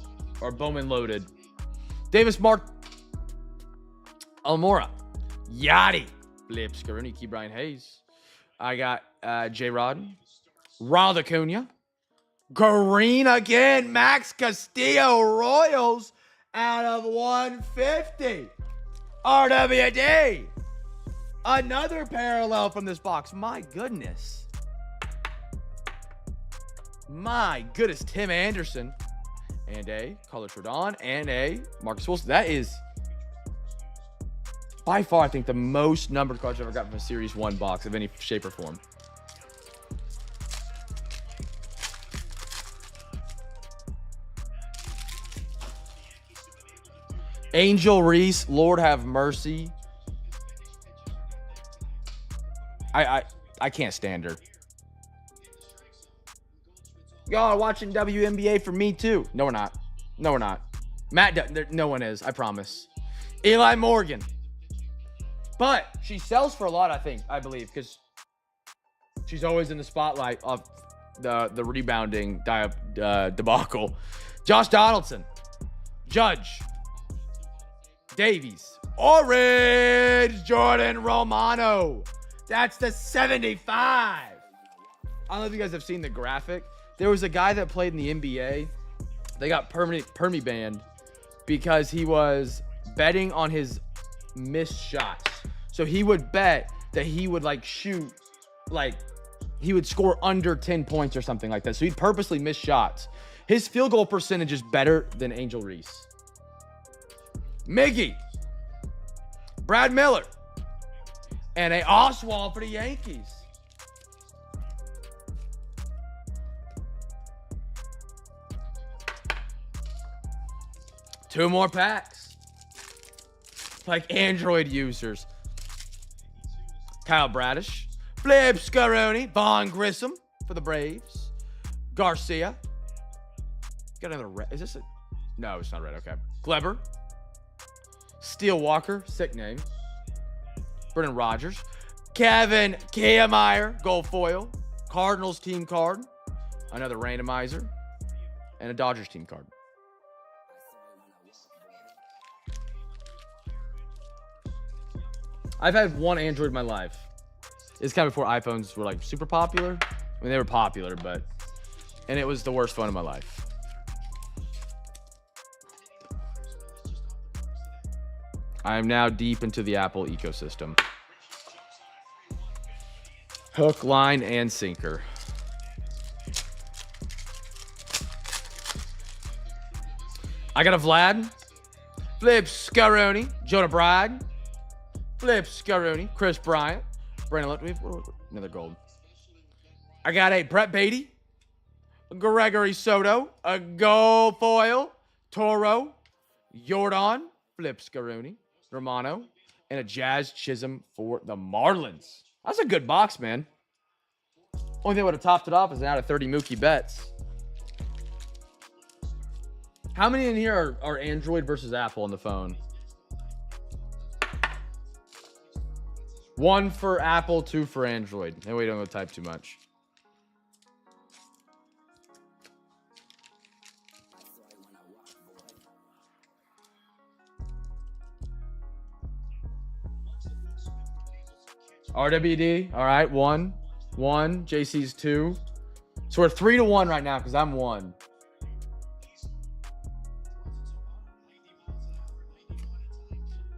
Or Bowman loaded. Davis Mark. Almora. Yachty. Flip Scaroni. Key Brian Hayes. I got J-Rod. Ronald Acuna. Green again. Max Castillo Royals out of 150. RWD. Another parallel from this box. My goodness. My goodness. Tim Anderson. And a Carlos Rodon. And a Marcus Wilson. That is by far, I think, the most numbered cards I've ever gotten from a Series 1 box of any shape or form. Angel Reese, Lord have mercy. I can't stand her. Y'all are watching WNBA for me too. No, we're not. No, we're not. No one is. I promise. Eli Morgan. But she sells for a lot, I believe, because she's always in the spotlight of the rebounding debacle. Josh Donaldson. Judge. Davies. Orange Jordan Romano. That's the 75. I don't know if you guys have seen the graphic. There was a guy that played in the NBA. They got permi banned because he was betting on his missed shots. So he would bet that he would shoot, he would score under 10 points or something like that. So he'd purposely miss shots. His field goal percentage is better than Angel Reese. Miggy. Brad Miller. And a Oswald for the Yankees. Two more packs. Like Android users. Kyle Bradish. Flip Scaroni. Vaughn Grissom for the Braves. Garcia. Got another red. Is this a... No, it's not red. Okay. Kleber. Steel Walker. Sick name. Brendan Rodgers. Kevin Kiermaier. Gold foil. Cardinals team card. Another randomizer. And a Dodgers team card. I've had one Android in my life. It's kind of before iPhones were super popular. I mean, they were popular, but... And it was the worst phone of my life. I am now deep into the Apple ecosystem. Hook, line, and sinker. I got a Vlad. Flip Scaroni. Jonah Bride. Flip Scaroni. Chris Bryant. Brandon Ludwig. Another gold. I got a Brett Beatty. Gregory Soto. A gold foil. Toro. Jordan. Flip Scaroni. Romano. And a Jazz Chisholm for the Marlins. That's a good box, man. Only thing that would have topped it off is an out of 30 Mookie Betts. How many in here are Android versus Apple on the phone? One for Apple, two for Android. That way you don't go type too much. RWD. All right, one. JC's 2. So we're 3-1 right now because I'm 1.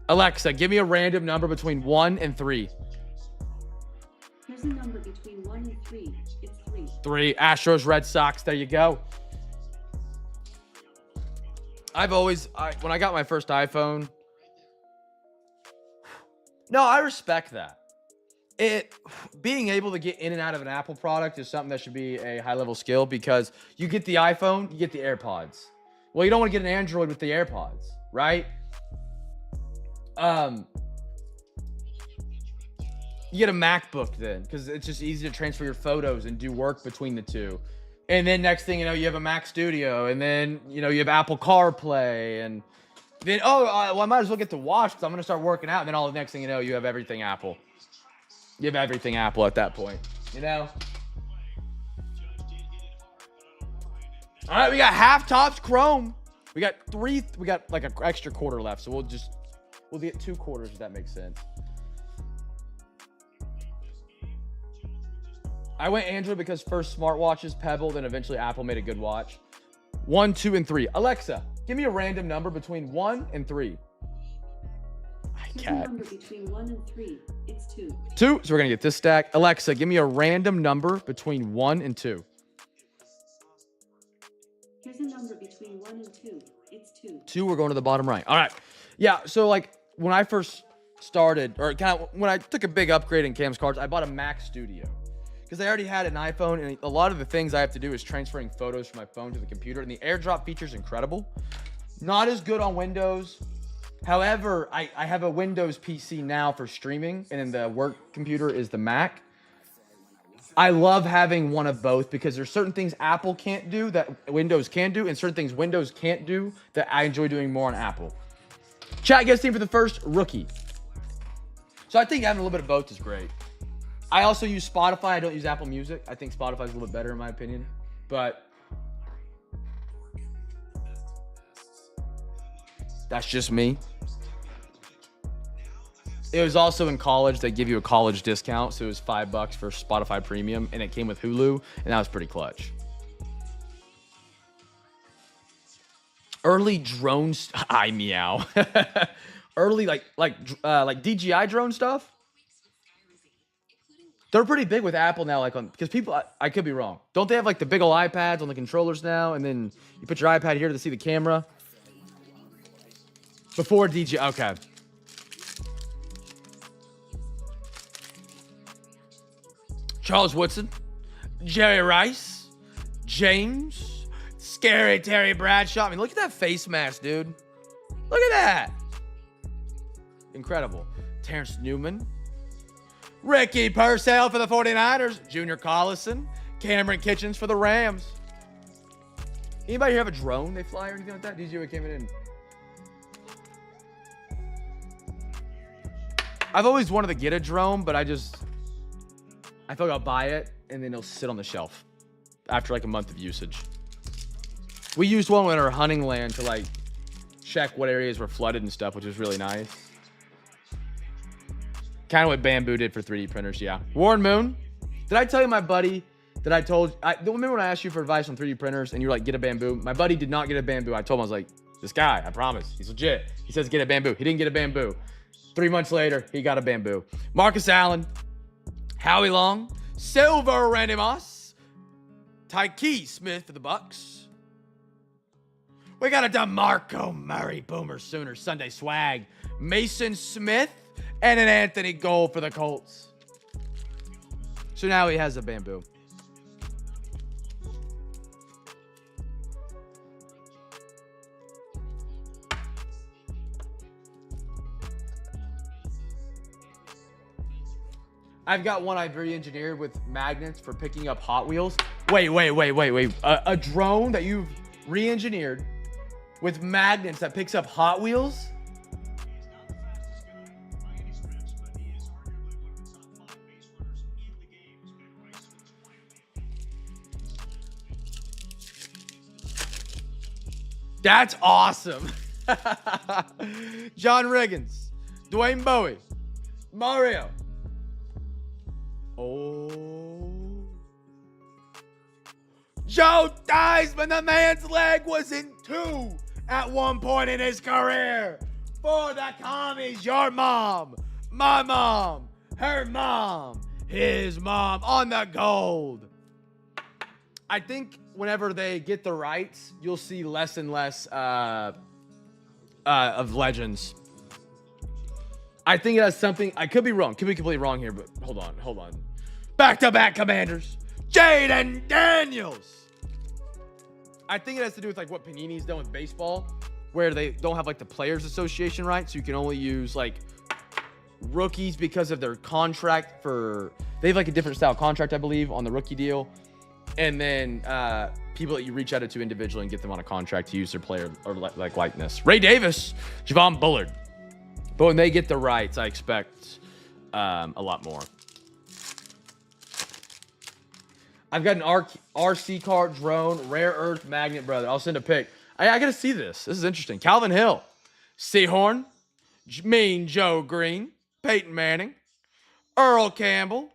Alexa, give me a random number between 1 and 3. Here's a number between 1 and 3. It's 3. 3. Astros, Red Sox. There you go. When I got my first iPhone. No, I respect that. Being able to get in and out of an Apple product is something that should be a high-level skill because you get the iPhone, you get the AirPods. Well, you don't want to get an Android with the AirPods, right? You get a MacBook then because it's just easy to transfer your photos and do work between the two. And then next thing you know, you have a Mac Studio, and then you have Apple CarPlay, and Then, well, I might as well get to watch because I'm going to start working out. And then all the next thing you know, you have everything Apple. You have everything Apple at that point, you know? All right, we got half tops chrome. We got like an extra quarter left. So we'll get 2 quarters if that makes sense. I went Android because first smartwatches, Pebble, then eventually Apple made a good watch. 1, 2, and 3. Alexa, give me a random number between 1 and 3. Pick a number between 1 and 3. It's 2. 2. So we're gonna get this stack. Alexa, give me a random number between 1 and 2. Here's a number between 1 and 2. It's 2. 2. We're going to the bottom right. All right. Yeah. So like when I first started, or kind of when I took a big upgrade in Cam's cards, I bought a Mac Studio because I already had an iPhone, and a lot of the things I have to do is transferring photos from my phone to the computer, and the AirDrop feature is incredible. Not as good on Windows. However, I have a Windows PC now for streaming, and then the work computer is the Mac. I love having one of both because there's certain things Apple can't do that Windows can do, and certain things Windows can't do that I enjoy doing more on Apple. Chat gets team for the first rookie. So I think having a little bit of both is great. I also use Spotify. I don't use Apple Music. I think Spotify is a little bit better in my opinion, but that's just me. It was also in college. They give you a college discount, so it was $5 for Spotify Premium, and it came with Hulu, and that was pretty clutch. Early drones, I meow. Early like DJI drone stuff. They're pretty big with Apple now, like on because people. I could be wrong. Don't they have like the big ol' iPads on the controllers now, and then you put your iPad here to see the camera? Before DJI, okay. Charles Woodson, Jerry Rice, James, Scary Terry Bradshaw. I mean, look at that face mask, dude. Look at that. Incredible. Terrence Newman, Ricky Purcell for the 49ers, Junior Collison, Cameron Kitchens for the Rams. Anybody here have a drone they fly or anything like that? DJ came in. I've always wanted to get a drone, but I feel like I'll buy it and then it'll sit on the shelf after like a month of usage. We used one in our hunting land to like check what areas were flooded and stuff, which was really nice. Kind of what Bamboo did for 3D printers, yeah. Warren Moon, did I tell you my buddy that I told, remember when I asked you for advice on 3D printers and you were like, get a Bamboo? My buddy did not get a Bamboo. I told him, I was like, this guy, I promise, he's legit. He says, get a Bamboo. He didn't get a Bamboo. 3 months later, he got a Bamboo. Marcus Allen, Howie Long, Silver Randy Moss, Tyke Smith for the Bucks. We got a DeMarco Murray, Boomer Sooner, Sunday Swag, Mason Smith, and an Anthony Gold for the Colts. So now he has a Bamboo. I've got one I've re-engineered with magnets for picking up Hot Wheels. Wait. A drone that you've re-engineered with magnets that picks up Hot Wheels? That's awesome. John Riggins, Dwayne Bowie, Mario. Oh. Joe Theismann, the man's leg was in 2 at one point in his career. For the commies, your mom, my mom, her mom, his mom on the gold. I think whenever they get the rights, you'll see less and less of Legends. I think it has something. I could be wrong. Could be completely wrong here, but hold on. Back-to-back Commanders. Jaden Daniels. I think it has to do with like what Panini's done with baseball, where they don't have like the Players Association rights, so you can only use like rookies because of their contract for. They have like a different style contract, I believe, on the rookie deal. and then people that you reach out to individually and get them on a contract to use their player or like likeness. Ray Davis, Javon Bullard. But when they get the rights, I expect a lot more. I've got an RC car drone, rare earth magnet, brother. I'll send a pic. I got to see this. This is interesting. Calvin Hill, Seahorn, Mean Joe Green, Peyton Manning, Earl Campbell,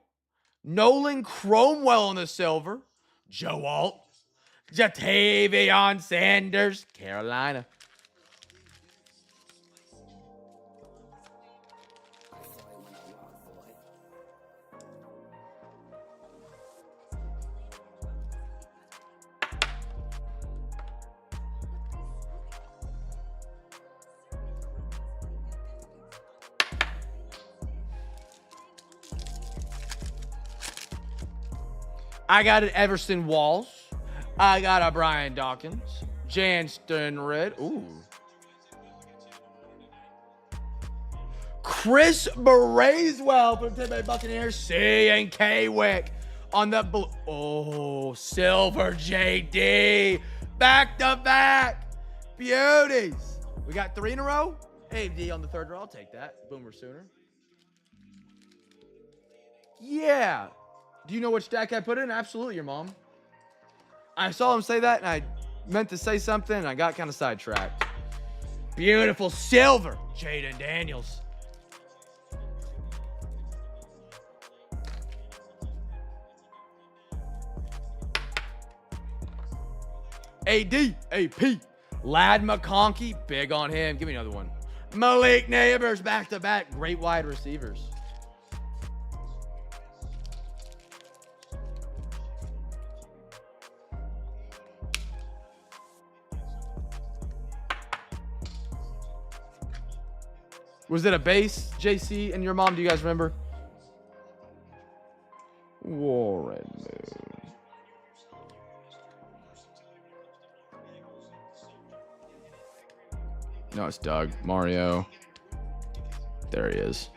Nolan Cromwell on the silver, Joe Alt, Jatavion Sanders, Carolina. I got an Everson Walls. I got a Brian Dawkins. Janston Red. Ooh. Chris Braswell from Tampa Bay Buccaneers. C and K Wick on the blue. Oh, silver JD. Back to back. Beauties. We got 3 in a row. AD on the 3rd row. I'll take that. Boomer Sooner. Yeah. Do you know which stack I put in? Absolutely, your mom. I saw him say that, and I meant to say something, and I got kind of sidetracked. Beautiful silver, Jaden Daniels. AD, AP, Lad McConkey, big on him. Give me another one. Malik Neighbors, back-to-back, great wide receivers. Was it a base, JC, and your mom? Do you guys remember? Warren Moon. No, it's Doug. Mario. There he is.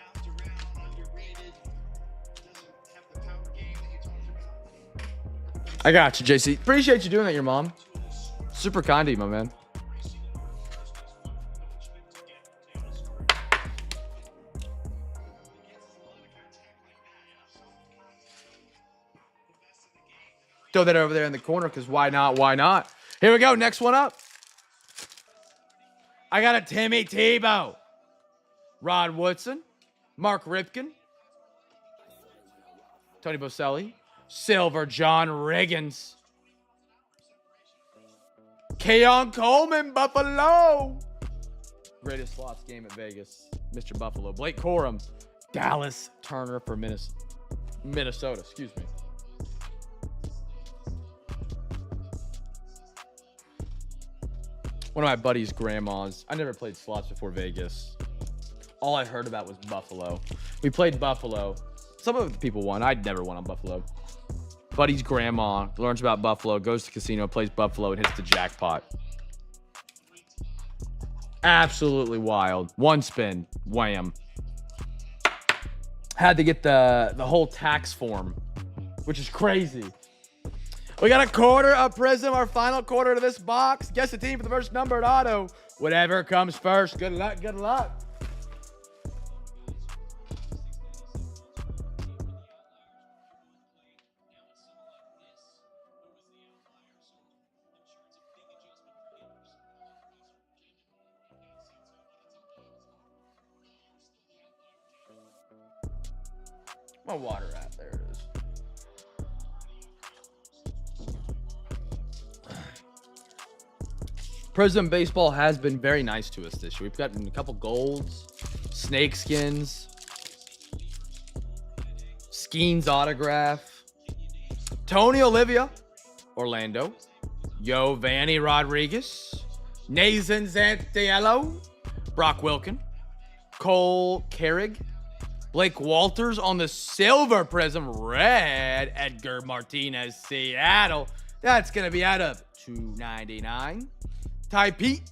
I got you, JC. Appreciate you doing that, your mom. Super kind of you, my man. Throw that over there in the corner because why not? Why not? Here we go. Next one up. I got a Timmy Tebow. Rod Woodson. Mark Ripken. Tony Boselli. Silver John Riggins. Keon Coleman, Buffalo. Greatest slots game at Vegas. Mr. Buffalo. Blake Corum. Dallas Turner for Minnesota. Excuse me. One of my buddy's grandmas. I never played slots before Vegas. All I heard about was Buffalo. We played Buffalo. Some of the people won. I'd never won on Buffalo. Buddy's grandma learns about Buffalo, goes to casino, plays Buffalo, and hits the jackpot. Absolutely wild. One spin. Wham. Had to get the whole tax form, which is crazy. We got a quarter of Prism, our final quarter to this box. Guess the team for the first numbered auto. Whatever comes first. Good luck, good luck. My water at, there it is. Prism Baseball has been very nice to us this year. We've gotten a couple golds, snake skins, Skeens autograph, Tony Olivia, Orlando, Giovanni Rodriguez, Nathan Zantiello, Brock Wilkin, Cole Carrig, Blake Walters on the silver Prism, red, Edgar Martinez, Seattle. That's going to be out of $2.99. Ty Pete,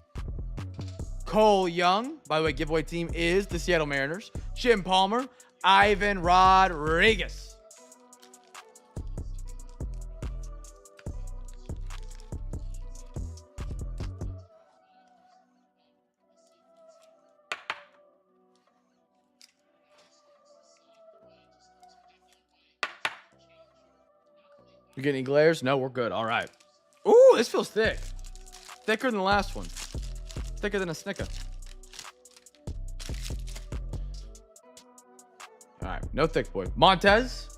Cole Young. By the way, giveaway team is the Seattle Mariners. Jim Palmer, Ivan Rodriguez. You get any glares? No, we're good. All right. Ooh, this feels thick. Thicker than the last one. Thicker than a Snicker. All right, no thick boy. Montez.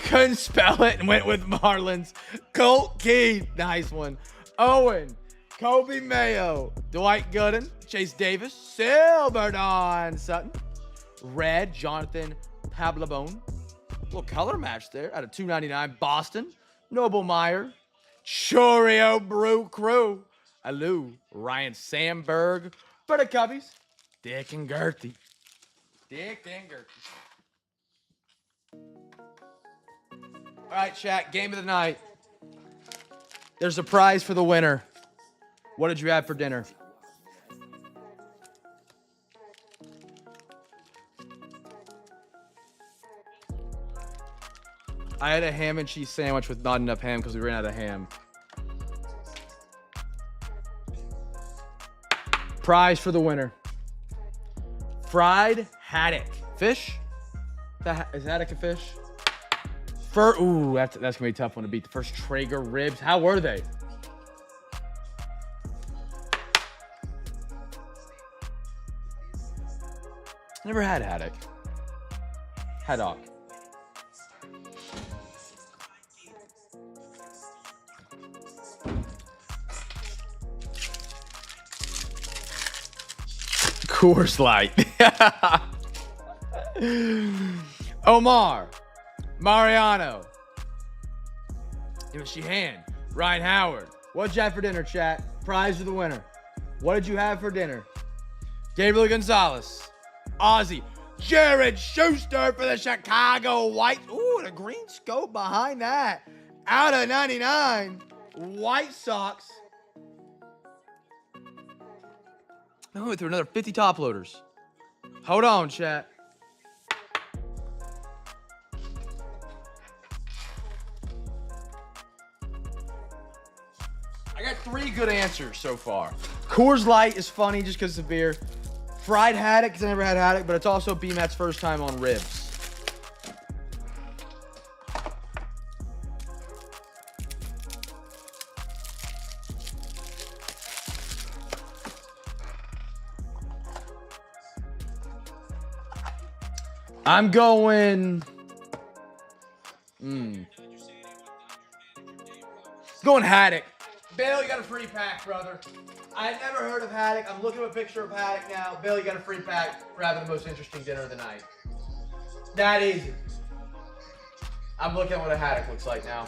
Couldn't spell it and went with Marlins. Colt Keith, nice one. Owen, Kobe Mayo, Dwight Gooden, Chase Davis, Silver Dawn Sutton, Red, Jonathan Pablabone. Little color match there out of 299. Boston, Noble Meyer, Chorio Brew Crew, Alou, Ryan Sandberg, for the Cubbies, Dick and Gertie. Dick and Gertie. All right, chat, game of the night. There's a prize for the winner. What did you have for dinner? I had a ham and cheese sandwich with not enough ham because we ran out of ham. Prize for the winner. Fried haddock. Fish? Is haddock a fish? Ooh, that's going to be a tough one to beat. The first Traeger ribs. How were they? Never had haddock. Haddock. Coors Light. Omar. Mariano. Sheehan. Ryan Howard. What'd you have for dinner, chat? Prize for the winner. What did you have for dinner? Gabriel Gonzalez. Ozzy. Jared Schuster for the Chicago White. Ooh, and a green scope behind that. Out of 99. White Sox. I went through another 50 top loaders. Hold on, chat. I got 3 good answers so far. Coors Light is funny just because it's a beer. Fried haddock, because I never had haddock, but it's also B-Matt's first time on ribs. I'm going... Going haddock. Bill, you got a free pack, brother. I've never heard of haddock. I'm looking at a picture of haddock now. Bill, you got a free pack for having the most interesting dinner of the night. That easy. I'm looking at what a haddock looks like now.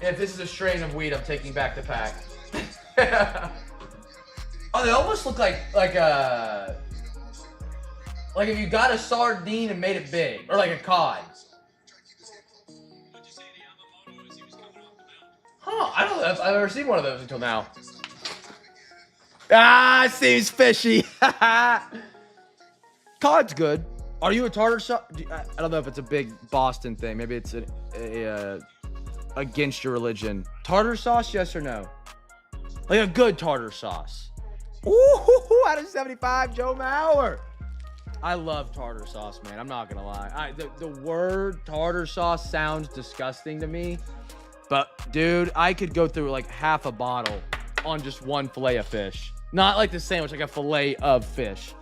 If this is a strain of weed, I'm taking back the pack. Oh, they almost look like if you got a sardine and made it big, or like a cod. Huh, I don't know if I've ever seen one of those until now. Ah, seems fishy. Cod's good. Are you a tartar sauce? I don't know if it's a big Boston thing. Maybe it's against your religion. Tartar sauce, yes or no? Like a good tartar sauce. Ooh, out of 75, Joe Mauer. I love tartar sauce, man. I'm not gonna lie. The word tartar sauce sounds disgusting to me, but dude, I could go through like half a bottle on just one fillet of fish. Not like the sandwich, like a fillet of fish.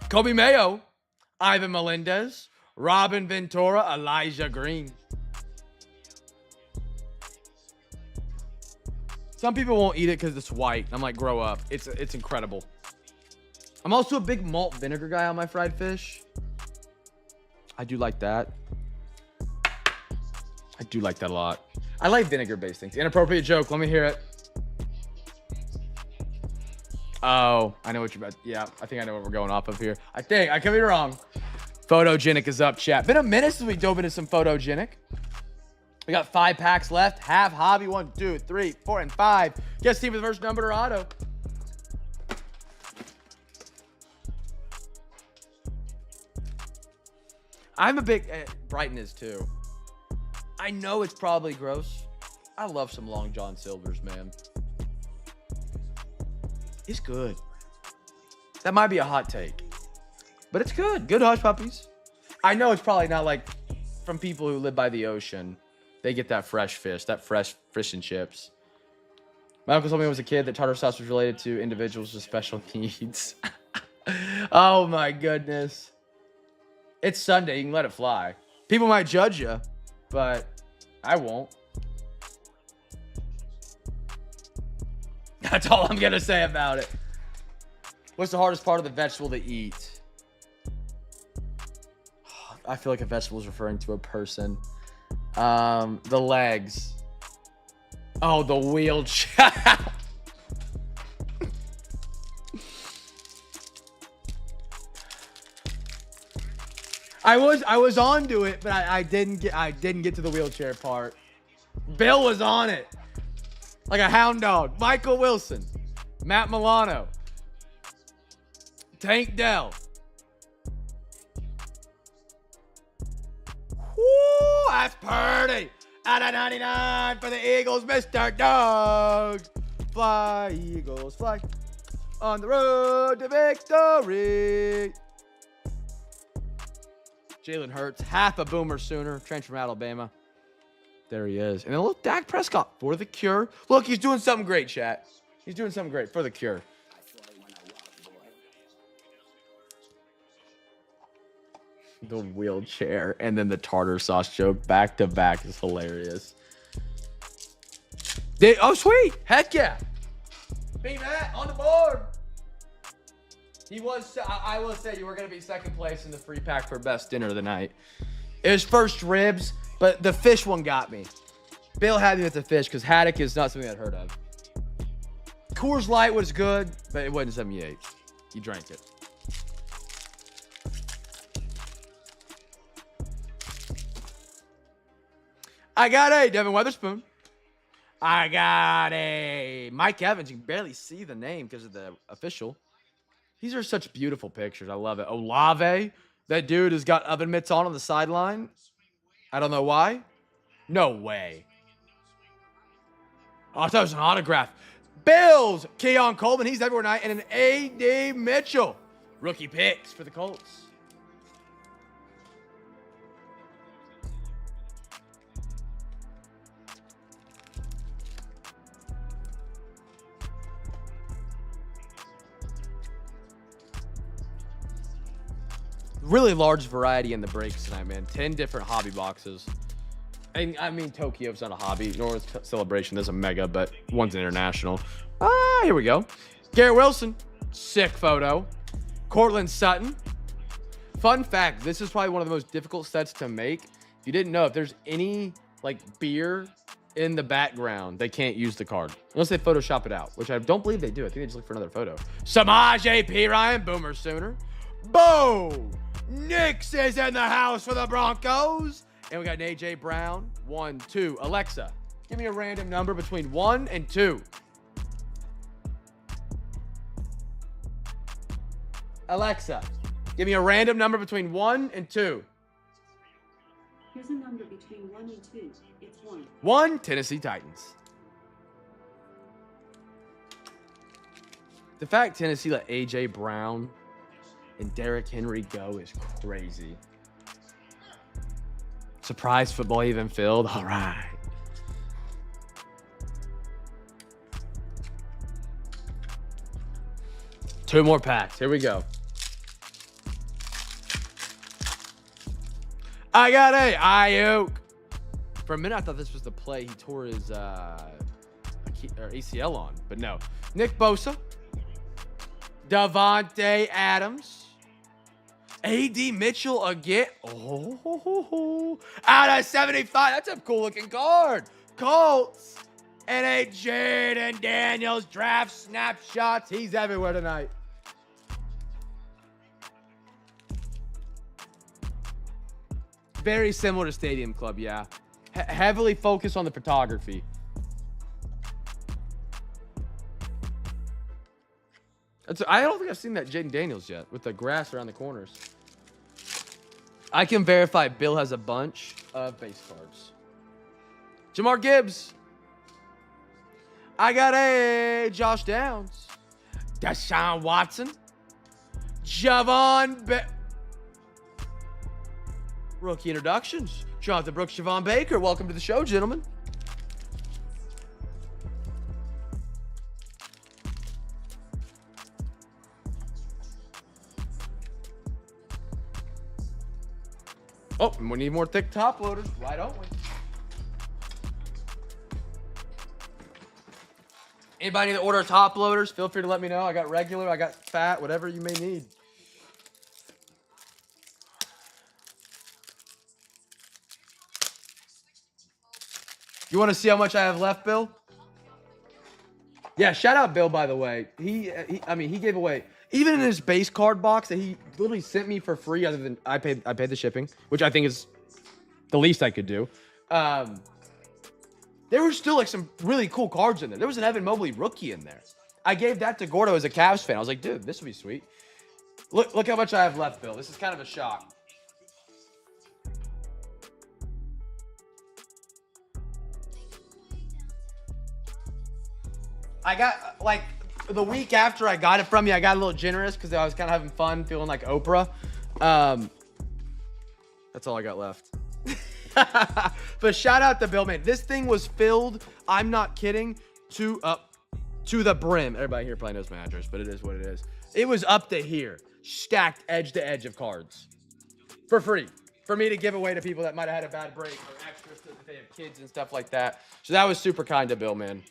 Kobe Mayo, Ivan Melendez, Robin Ventura, Elijah Green. Some people won't eat it because it's white. I'm like, grow up. It's incredible. I'm also a big malt vinegar guy on my fried fish. I do like that. I do like that a lot. I like vinegar-based things. Inappropriate joke. Let me hear it. Oh, I know what you're about. Yeah, I think I know what we're going off of here. I could be wrong. Photogenic is up, chat. Been a minute since we dove into some photogenic. We got 5 packs left. Half hobby. 1, 2, 3, 4, and 5. Guess team with the first number or auto. I'm a big... Brighton is too. I know it's probably gross. I love some Long John Silvers, man. It's good. That might be a hot take. But it's good. Good hush puppies. I know it's probably not like from people who live by the ocean. They get that fresh fish, that fresh fish and chips. My uncle told me when I was a kid that tartar sauce was related to individuals with special needs. Oh my goodness. It's Sunday. You can let it fly. People might judge you, but I won't. That's all I'm going to say about it. What's the hardest part of the vegetable to eat? I feel like a vegetable is referring to a person. The legs. Oh, the wheelchair. I was onto it, but I didn't get to the wheelchair part. Bill was on it. Like a hound dog. Michael Wilson. Matt Milano. Tank Dell. Woo, that's pretty. Out of 99 for the Eagles, Mr. Dogs. Fly, Eagles, fly. On the road to victory. Jalen Hurts, half a boomer sooner. Trench from Alabama. There he is. And then look, Dak Prescott for the cure. Look, he's doing something great, chat. He's doing something great for the cure. The wheelchair and then the tartar sauce joke back to back is hilarious. Oh, sweet. Heck yeah. Be Matt on the board. He was, I will say, you were going to be second place in the free pack for best dinner of the night. It was first ribs, but the fish one got me. Bill had me with the fish because haddock is not something I'd heard of. Coors Light was good, but it wasn't 78. You drank it. I got a Devin Weatherspoon. I got a Mike Evans. You can barely see the name because of the official. These are such beautiful pictures. I love it. Olave. That dude has got oven mitts on the sideline. I don't know why. No way. Oh, I thought it was an autograph. Bills. Keon Coleman. He's everywhere tonight. And an A.D. Mitchell. Rookie picks for the Colts. Really large variety in the breaks tonight, man. 10 different hobby boxes. And I mean, Tokyo's not a hobby, nor is Celebration. There's a mega, but one's international. Here we go. Garrett Wilson. Sick photo. Cortland Sutton. Fun fact, this is probably one of the most difficult sets to make. If you didn't know, if there's any, like, beer in the background, they can't use the card. Unless they Photoshop it out, which I don't believe they do. I think they just look for another photo. Samaje P. Ryan. Boomer Sooner. Bo Nix is in the house for the Broncos. And we got an AJ Brown. 1, 2. Alexa, give me a random number between 1 and 2. Alexa, give me a random number between 1 and 2. Here's a number between 1 and 2. It's 1. 1, Tennessee Titans. The fact Tennessee let AJ Brown and Derrick Henry go is crazy. Surprise football even filled. All right. Two more packs. Here we go. I got a Ayuk. For a minute, I thought this was the play he tore his ACL on, but no. Nick Bosa. Davante Adams. A.D. Mitchell again. Oh, out of 75. That's a cool looking card. Colts. And a Jaden Daniels draft snapshots. He's everywhere tonight. Very similar to Stadium Club, yeah. Heavily focused on the photography. I don't think I've seen that Jaden Daniels yet with the grass around the corners. I can verify Bill has a bunch of base cards. Jamar Gibbs. I got a Josh Downs. Deshaun Watson. Javon Rookie introductions. Jonathan Brooks, Siobhan Baker, welcome to the show, gentlemen. Oh, and we need more thick top loaders. Why don't we? Anybody need to order top loaders? Feel free to let me know. I got regular, I got fat, whatever you may need. You want to see how much I have left, Bill? Yeah, shout out Bill, by the way. He gave away, even in his base card box that he literally sent me for free, other than I paid the shipping, which I think is the least I could do. There were still like some really cool cards in there. There was an Evan Mobley rookie in there. I gave that to Gordo as a Cavs fan. I was like, dude, this would be sweet. Look how much I have left, Bill. This is kind of a shock. I got, like, the week after I got it from you, I got a little generous because I was kind of having fun, feeling like Oprah. That's all I got left. But shout out to Bill, man. This thing was filled, I'm not kidding, to the brim. Everybody here probably knows my address, but it is what it is. It was up to here, stacked edge to edge of cards for free for me to give away to people that might have had a bad break or extras if they have kids and stuff like that. So that was super kind of Bill, man.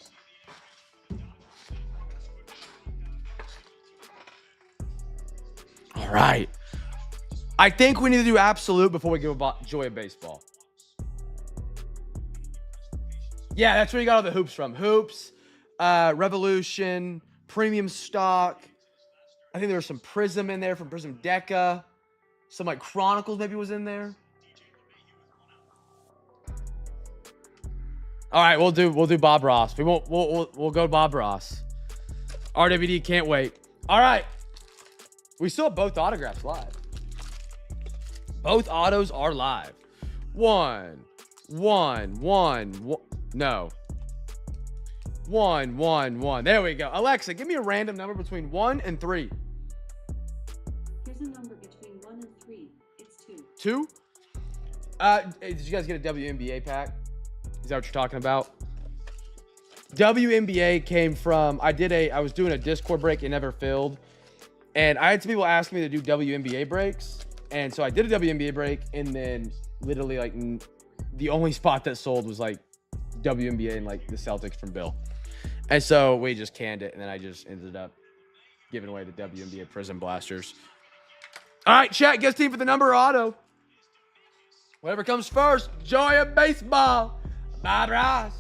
All right. I think we need to do absolute before we give Joy of Baseball. Yeah, that's where you got all the hoops from. Hoops, Revolution, Premium Stock. I think there was some Prism in there from Prism Deca. Some like Chronicles maybe was in there. All right, we'll do Bob Ross. We'll go Bob Ross. RWD can't wait. All right. We still have both autographs live. Both autos are live. One. No. 1, 1, 1. There we go. Alexa, give me a random number between 1 and 3. Here's a number between 1 and 3. It's 2. 2? Did you guys get a WNBA pack? Is that what you're talking about? WNBA came from, I was doing a Discord break, it never filled. And I had some people asking me to do WNBA breaks. And so I did a WNBA break, and then literally like the only spot that sold was like WNBA and like the Celtics from Bill. And so we just canned it, and then I just ended up giving away the WNBA Prism Blasters. All right, chat, guess team for the number auto. Whatever comes first, Joy of Baseball. Bob Ross.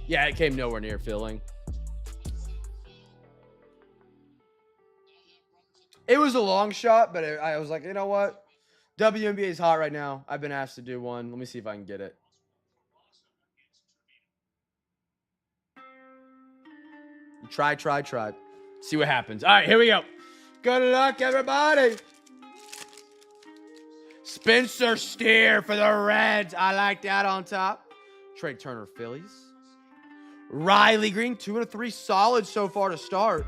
Yeah, it came nowhere near filling. It was a long shot, but I was like, you know what? WNBA is hot right now. I've been asked to do one. Let me see if I can get it. Try. See what happens. All right, here we go. Good luck, everybody. Spencer Steer for the Reds. I like that on top. Trey Turner, Phillies. Riley Green, 2 out of 3 solid so far to start.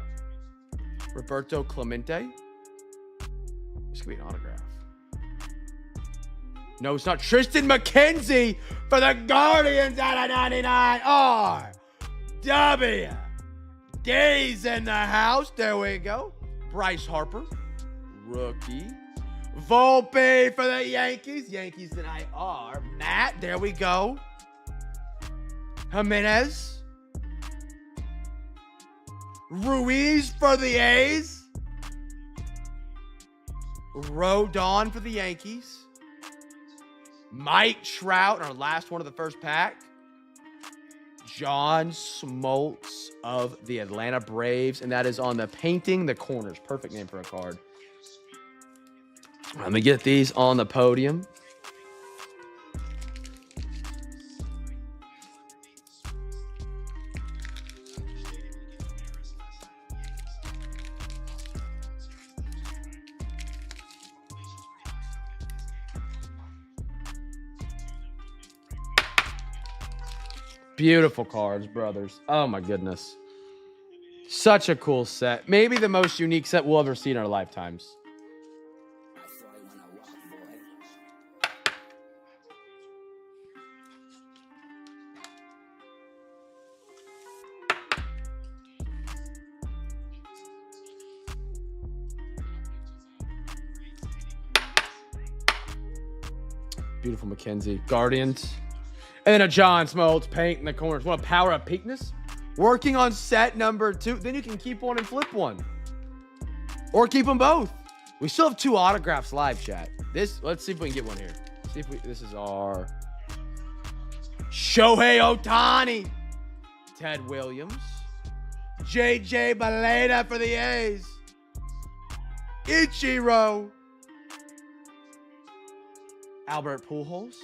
Roberto Clemente. This could be an autograph. No, it's not. Tristan McKenzie for the Guardians out of 99. R.W. D's in the house. There we go. Bryce Harper, rookie. Volpe for the Yankees. Yankees tonight are Matt. There we go. Jimenez. Ruiz for the A's. Rodon for the Yankees. Mike Trout, our last one of the first pack. John Smoltz of the Atlanta Braves. And that is on the Painting the Corners. Perfect name for a card. Let me get these on the podium. Beautiful cards, brothers. Oh my goodness. Such a cool set. Maybe the most unique set we'll ever see in our lifetimes. Beautiful Mackenzie. Guardians. And then a John Smoltz paint in the corners. Want to power up peakness? Working on set number 2. Then you can keep one and flip one. Or keep them both. We still have 2 autographs live, chat. Let's see if we can get one here. See if this is our Shohei Ohtani. Ted Williams. JJ Baleda for the A's. Ichiro. Albert Pujols.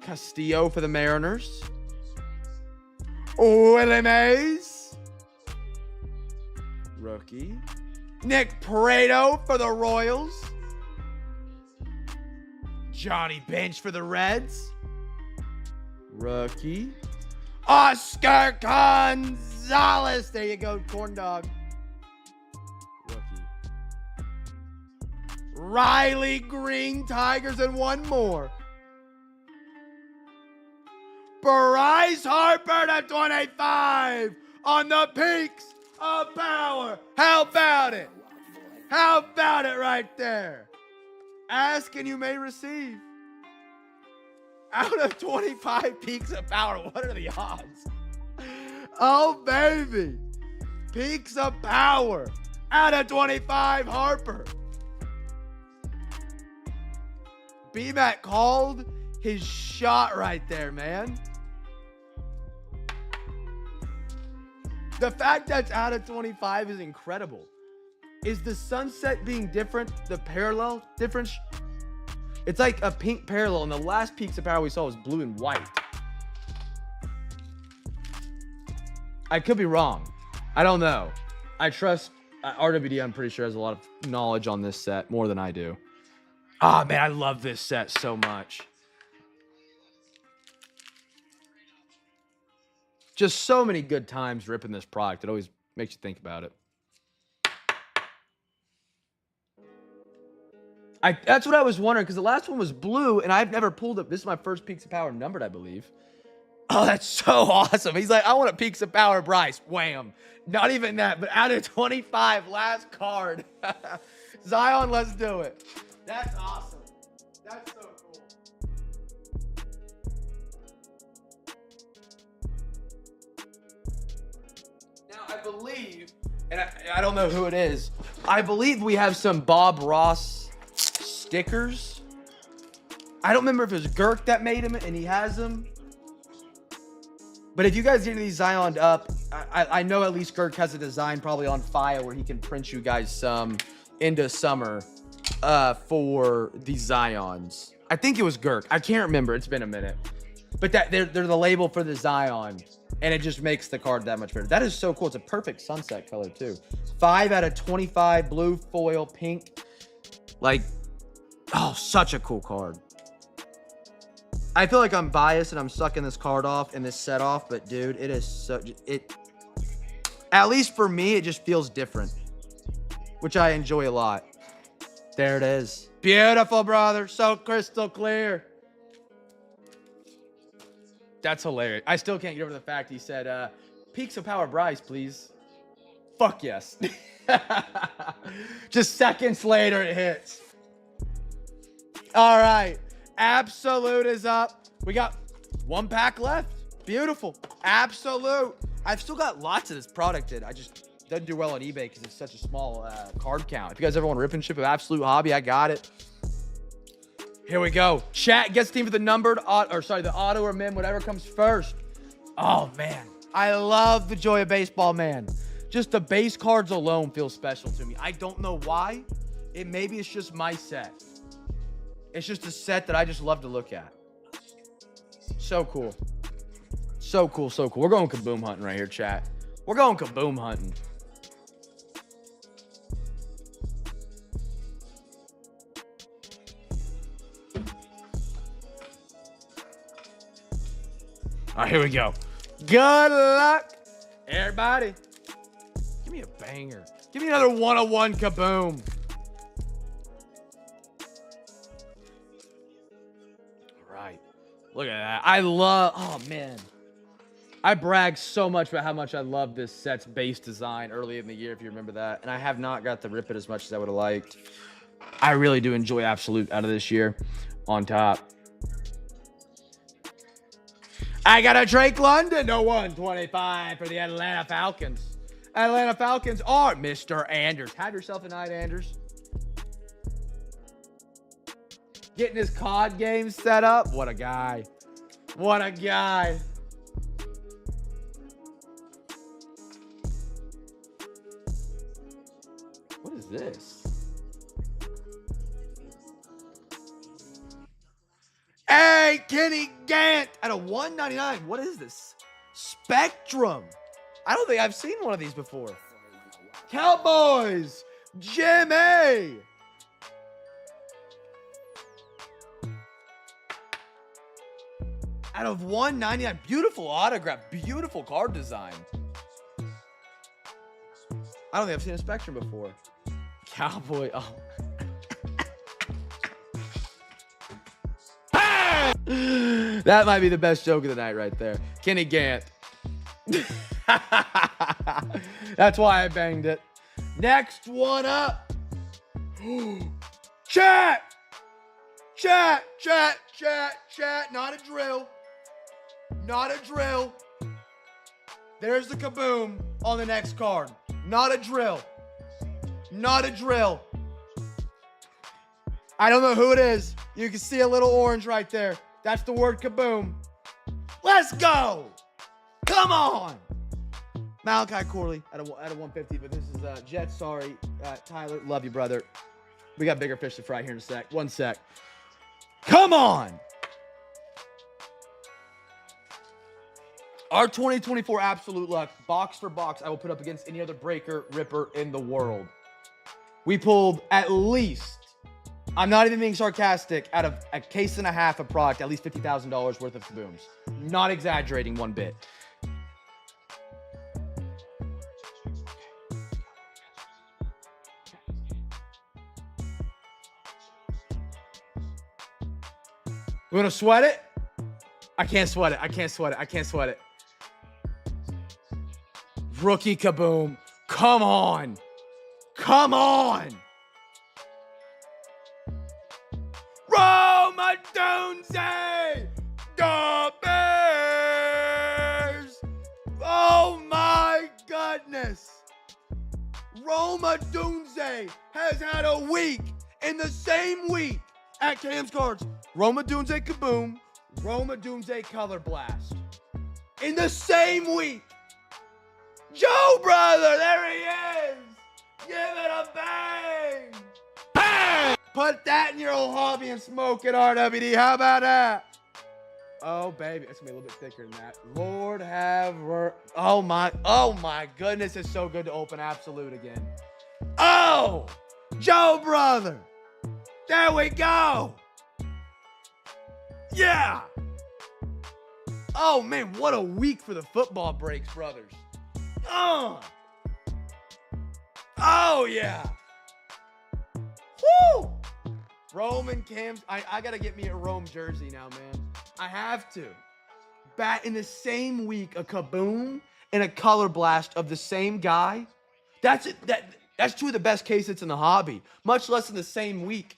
Castillo for the Mariners. Willie Mays. Rookie. Nick Prado for the Royals. Johnny Bench for the Reds. Rookie. Oscar Gonzalez. There you go, corn dog. Rookie. Riley Green, Tigers, and one more. Bryce Harper to 25 on the peaks of power. How about it? How about it right there? Ask and you may receive. Out of 25 peaks of power, what are the odds? Oh, baby. Peaks of power. Out of 25, Harper. B-Mac called his shot right there, man. The fact that's out of 25 is incredible. Is the sunset being different? The parallel difference? It's like a pink parallel, and the last peaks of power we saw was blue and white. I could be wrong. I don't know. I trust RWD, I'm pretty sure, has a lot of knowledge on this set, more than I do. Ah, man, I love this set so much. Just so many good times ripping this product. It always makes you think about it. That's what I was wondering, because the last one was blue, and I've never pulled up. This is my first Peaks of Power numbered, I believe. Oh, that's so awesome. He's like, I want a Peaks of Power Bryce. Wham. Not even that, but out of 25, last card. Zion, let's do it. That's awesome. That's so cool. Now, I believe, and I don't know who it is, I believe we have some Bob Ross stickers. I don't remember if it was Girk that made them and he has them. But if you guys get these Zioned up, I know at least Girk has a design probably on file where he can print you guys some into summer for these Zions. I think it was Girk. I can't remember. It's been a minute. But that they're the label for the Zion, and it just makes the card that much better. That is so cool. It's a perfect sunset color too. 5 out of 25, blue foil, pink. Like, oh, such a cool card. I feel like I'm biased and I'm sucking this card off and this set off, but dude, it is so, at least for me, it just feels different, which I enjoy a lot. There it is. Beautiful, brother. So crystal clear. That's hilarious. I still can't get over the fact he said, Peaks of Power Bryce, please. Fuck yes. Just seconds later, it hits. All right. Absolute is up. We got 1 pack left. Beautiful. Absolute. I've still got lots of this product in. I just doesn't do well on eBay because it's such a small card count. If you guys ever want to rip and ship of Absolute Hobby, I got it. Here we go. Chat gets team for the numbered, the auto or min, whatever comes first. Oh, man. I love the joy of baseball, man. Just the base cards alone feel special to me. I don't know why. Maybe it's just my set. It's just a set that I just love to look at. So cool. So cool, so cool. We're going kaboom hunting right here, chat. We're going kaboom hunting. All right, here we go. Good luck, everybody. Give me a banger. Give me another 101 kaboom. All right. Look at that. Oh, man. I bragged so much about how much I love this set's base design early in the year, if you remember that. And I have not got to rip it as much as I would have liked. I really do enjoy Absolute out of this year on top. I got a Drake London to 125 for the Atlanta Falcons. Atlanta Falcons are Mr. Anders. Have yourself a night, Anders. Getting his COD game set up. What a guy. What a guy. What is this? Hey, Kenny Gant at a 199. What is this? Spectrum. I don't think I've seen one of these before. Cowboys. Jimmy. Out of 199. Beautiful autograph. Beautiful card design. I don't think I've seen a Spectrum before. Cowboy. Oh. That might be the best joke of the night right there. Kenny Gant. That's why I banged it. Next one up. Chat. Chat. Chat. Chat. Chat. Not a drill. Not a drill. There's the kaboom on the next card. Not a drill. Not a drill. I don't know who it is. You can see a little orange right there. That's the word kaboom. Let's go. Come on. Malachi Corley at a 150, but this is Jet. Sorry, Tyler. Love you, brother. We got bigger fish to fry here in a sec. One sec. Come on. Our 2024 Absolute Luck, box for box, I will put up against any other breaker, ripper in the world. We pulled at least, I'm not even being sarcastic, out of a case and a half of product, at least $50,000 worth of kabooms. Not exaggerating one bit. We want to sweat it? I can't sweat it. I can't sweat it. I can't sweat it. Rookie kaboom. Come on. Come on. Roma Dunze. The Bears. Oh my goodness. Roma Dunze has had a week in the same week at Cam's Cards. Roma Dunze kaboom. Roma Dunze color blast. In the same week. Joe brother, there he is. Give it a bang. Bang. Put that in your old hobby and smoke it, RWD. How about that? Oh, baby. It's going to be a little bit thicker than that. Lord have oh my goodness. It's so good to open Absolute again. Oh, Joe brother. There we go. Yeah. Oh, man, what a week for the football breaks, brothers. Oh, yeah. Woo! Rome and Cam's. I got to get me a Rome jersey now, man. I have to. Bat in the same week, a kaboom and a color blast of the same guy. That's two of the best case hits in the hobby, much less in the same week.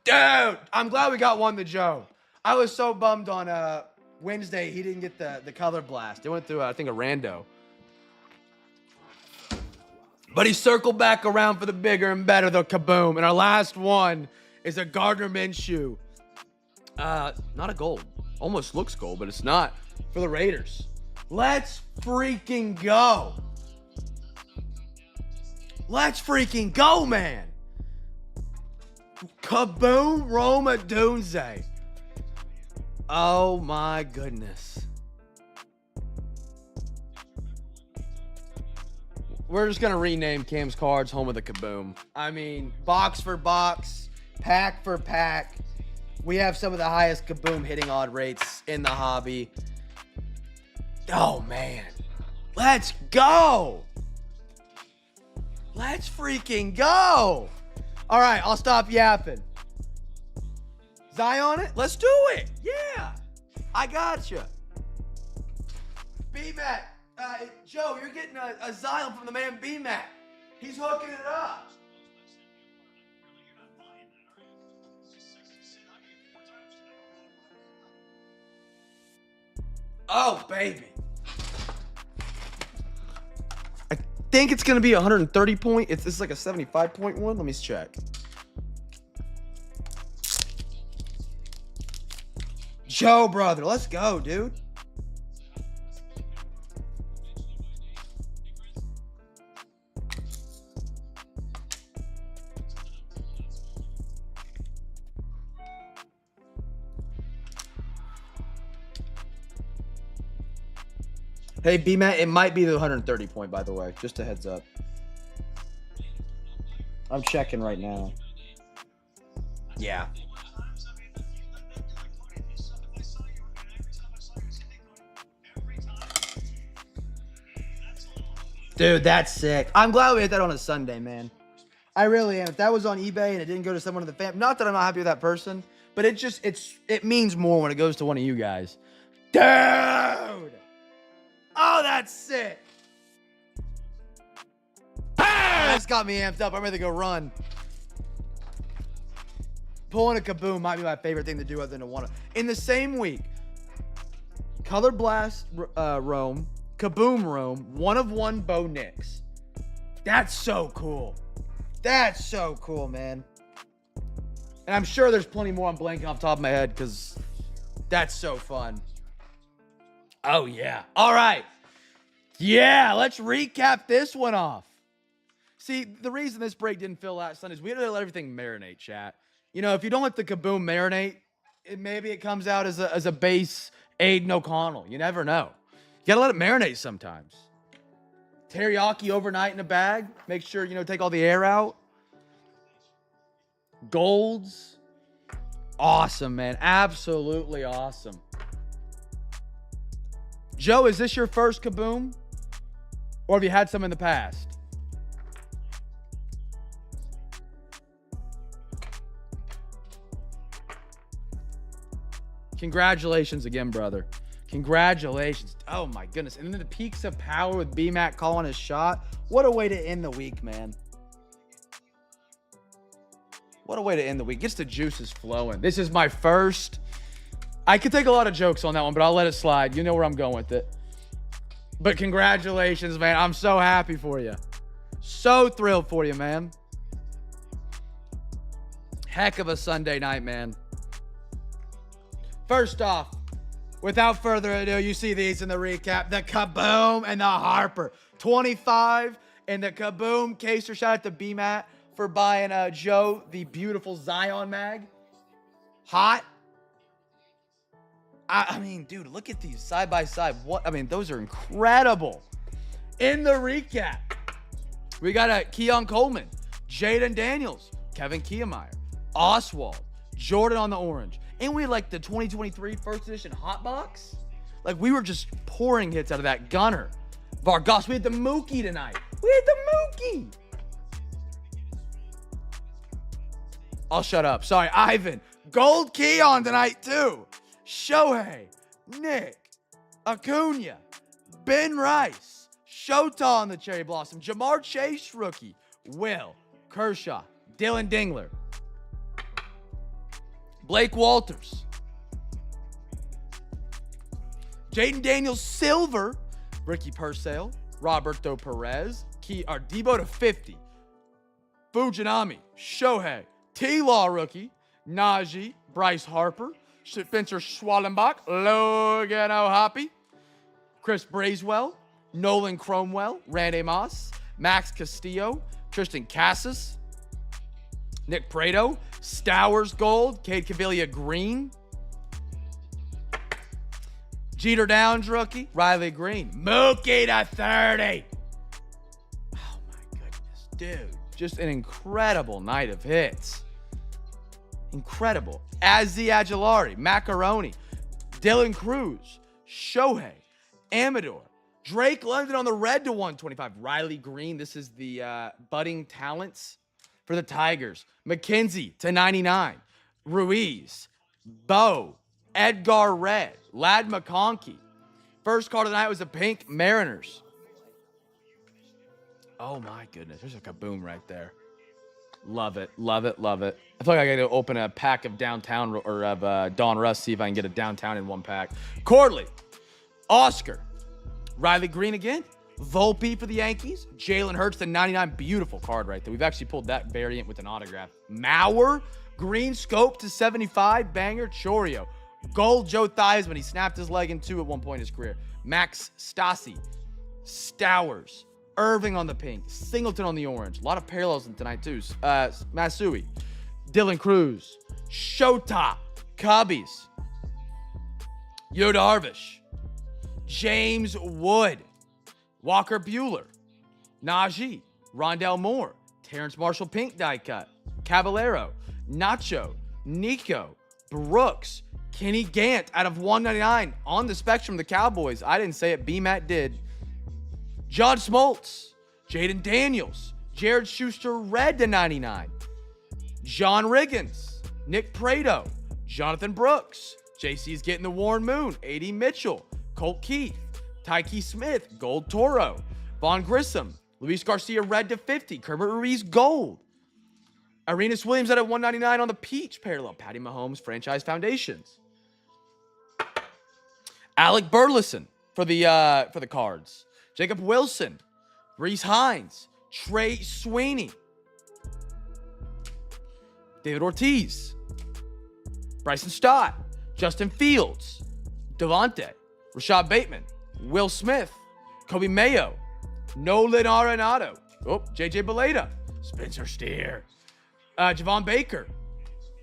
Dude, I'm glad we got one to Joe. I was so bummed on Wednesday he didn't get the color blast. It went through, I think, a rando. But he circled back around for the bigger and better, the kaboom. And our last one is a Gardner Minshew. Not a gold. Almost looks gold, but it's not. For the Raiders. Let's freaking go. Let's freaking go, man. Kaboom Roma Dunze. Oh my goodness. We're just going to rename Cam's Cards Home of the Kaboom. I mean, box for box, pack for pack. We have some of the highest kaboom hitting odd rates in the hobby. Oh, man. Let's go. Let's freaking go. All right, I'll stop yapping. Zion it? Let's do it. Yeah. I gotcha. B-Mac. Joe, you're getting a Zion from the man B-Mac. He's hooking it up. Oh, baby. I think it's going to be 130 point. This is like a 75 point one. Let me check. Joe, brother. Let's go, dude. Hey, B-Matt, it might be the 130 point, by the way. Just a heads up. I'm checking right now. Yeah. Dude, that's sick. I'm glad we hit that on a Sunday, man. I really am. If that was on eBay and it didn't go to someone in the family, not that I'm not happy with that person, but it means more when it goes to one of you guys. Dude! Oh, that's sick. That's got me amped up. I'm ready to go run. Pulling a kaboom might be my favorite thing to do other than to want to. In the same week, Color Blast Rome, Kaboom Rome, 1-of-1 Bo Nix. That's so cool. That's so cool, man. And I'm sure there's plenty more I'm blanking off the top of my head because that's so fun. Oh, yeah. All right. Yeah, let's recap this one off. See, the reason this break didn't fill last Sunday is we had to let everything marinate, chat. You know, if you don't let the kaboom marinate, maybe it comes out as a base Aiden O'Connell. You never know. You got to let it marinate sometimes. Teriyaki overnight in a bag. Make sure, take all the air out. Golds. Awesome, man. Absolutely awesome. Joe, is this your first kaboom? Or have you had some in the past? Congratulations again, brother. Congratulations. Oh, my goodness. And then the peaks of power with B-Mac calling his shot. What a way to end the week, man. What a way to end the week. Gets the juices flowing. This is my first... I could take a lot of jokes on that one, but I'll let it slide. You know where I'm going with it. But congratulations, man. I'm so happy for you. So thrilled for you, man. Heck of a Sunday night, man. First off, without further ado, you see these in the recap. The Kaboom and the Harper. 25 and the Kaboom caser. Shout out to B-Matt for buying Joe the beautiful Zion mag. Hot. I mean, dude, look at these side by side. Those are incredible. In the recap, we got Keon Coleman, Jaden Daniels, Kevin Kiermaier, Oswald, Jordan on the orange. And we had like the 2023 first edition hot box. Like we were just pouring hits out of that gunner. Vargas, we had the Mookie tonight. We had the Mookie. I'll shut up. Sorry, Ivan. Gold Keon tonight too. Shohei, Nick, Acuna, Ben Rice, Shota on the Cherry Blossom, Jamar Chase rookie, Will, Kershaw, Dylan Dingler, Blake Walters, Jaden Daniels silver, Ricky Purcell, Roberto Perez, Debo to 50, Fujinami, Shohei, T-Law rookie, Najee, Bryce Harper, Spencer Schwallenbach, Logan O'Hoppe, Chris Bracewell, Nolan Cromwell, Randy Moss, Max Castillo, Tristan Cassis, Nick Prado, Stowers Gold, Cade Cavilla Green, Jeter Downs rookie, Riley Green, Mookie to 30. Oh my goodness, dude. Just an incredible night of hits. Incredible. Azzi Agilari, Macaroni, Dylan Cruz, Shohei, Amador. Drake London on the red to 125. Riley Green. This is the budding talents for the Tigers. McKenzie to 99. Ruiz. Bo. Edgar Red. Lad McConkey. First card of the night was the Pink Mariners. Oh my goodness. There's a kaboom right there. Love it. Love it. Love it. I feel like I got to open a pack of downtown or of Don Russ, see if I can get a downtown in one pack. Corley. Oscar. Riley Green again. Volpe for the Yankees. Jalen Hurts to 99. Beautiful card right there. We've actually pulled that variant with an autograph. Mauer. Green Scope to 75. Banger. Chorio. Gold Joe Theismann. He snapped his leg in two at one point in his career. Max Stassi. Stowers. Irving on the pink. Singleton on the orange. A lot of parallels in tonight, too. Masui. Dylan Cruz. Shota. Cubbies. Yoda Harvish. James Wood. Walker Bueller. Najee. Rondell Moore. Terrence Marshall pink die cut. Caballero. Nacho. Nico. Brooks. Kenny Gant out of 199 on the spectrum of the Cowboys. I didn't say it. B-Matt did. Judd Smoltz, Jaden Daniels, Jared Schuster, red to 99. John Riggins, Nick Prado, Jonathan Brooks, JC's getting the Warren Moon, A.D. Mitchell, Colt Keith, Tyke Smith, Gold Toro, Vaughn Grissom, Luis Garcia, red to 50, Kermit Ruiz, gold. Arenas Williams out at 199 on the peach parallel, Patty Mahomes, Franchise Foundations. Alec Burleson for the Cards. Jacob Wilson, Reese Hines, Trey Sweeney, David Ortiz, Bryson Stott, Justin Fields, Devontae, Rashad Bateman, Will Smith, Kobe Mayo, Nolan Arenado, JJ Beleda, Spencer Steer, Javon Baker,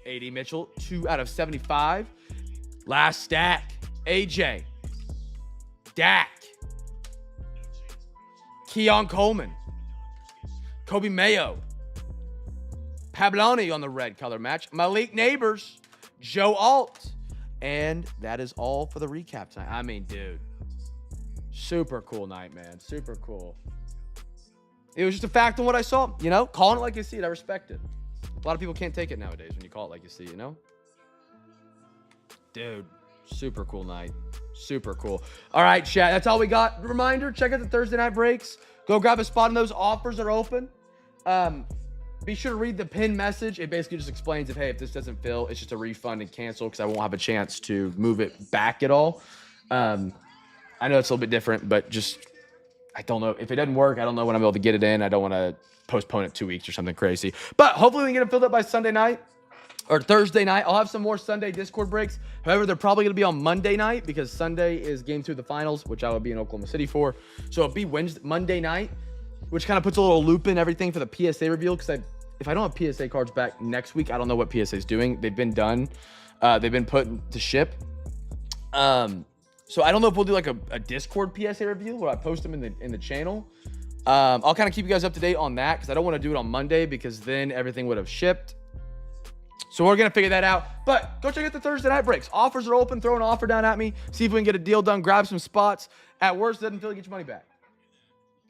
A.D. Mitchell, 2 out of 75. Last stack, AJ, Dak, Keon Coleman, Kobe Mayo, Pabloni on the red color match, Malik Neighbors, Joe Alt, and that is all for the recap tonight. I mean, dude, super cool night, man. Super cool. It was just a fact on what I saw, you know? Calling it like you see it, I respect it. A lot of people can't take it nowadays when you call it like you see, you know? Dude, super cool night. Super cool. All right, chat. That's all we got. Reminder, check out the Thursday night breaks. Go grab a spot in those offers that are open. Be sure to read the pinned message. It basically just explains hey, if this doesn't fill, it's just a refund and cancel because I won't have a chance to move it back at all. I know it's a little bit different, but just, I don't know. If it doesn't work, I don't know when I'm able to get it in. I don't want to postpone it 2 weeks or something crazy. But hopefully we can get it filled up by Sunday night. Or Thursday night. I'll have some more Sunday Discord breaks. However, they're probably going to be on Monday night because Sunday is game 2 of the finals, which I will be in Oklahoma City for. So it'll be Monday night, which kind of puts a little loop in everything for the PSA reveal. Because if I don't have PSA cards back next week, I don't know what PSA is doing. They've been done. They've been put to ship. So I don't know if we'll do like a Discord PSA review where I post them in the channel. I'll kind of keep you guys up to date on that because I don't want to do it on Monday because then everything would have shipped. So we're going to figure that out. But go check out the Thursday night breaks. Offers are open. Throw an offer down at me. See if we can get a deal done. Grab some spots. At worst, it doesn't feel like get your money back.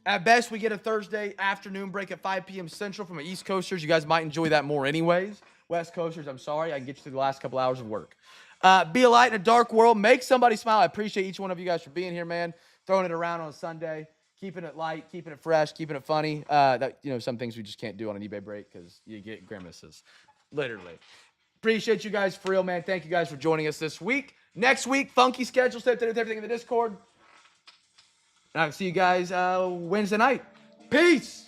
At best, we get a Thursday afternoon break at 5 p.m. Central from the East Coasters. You guys might enjoy that more anyways. West Coasters, I'm sorry. I can get you through the last couple hours of work. Be a light in a dark world. Make somebody smile. I appreciate each one of you guys for being here, man. Throwing it around on a Sunday. Keeping it light. Keeping it fresh. Keeping it funny. Some things we just can't do on an eBay break because you get grimaces. Literally. Appreciate you guys for real, man. Thank you guys for joining us this week. Next week, funky schedule set with everything in the Discord. And I'll see you guys Wednesday night. Peace.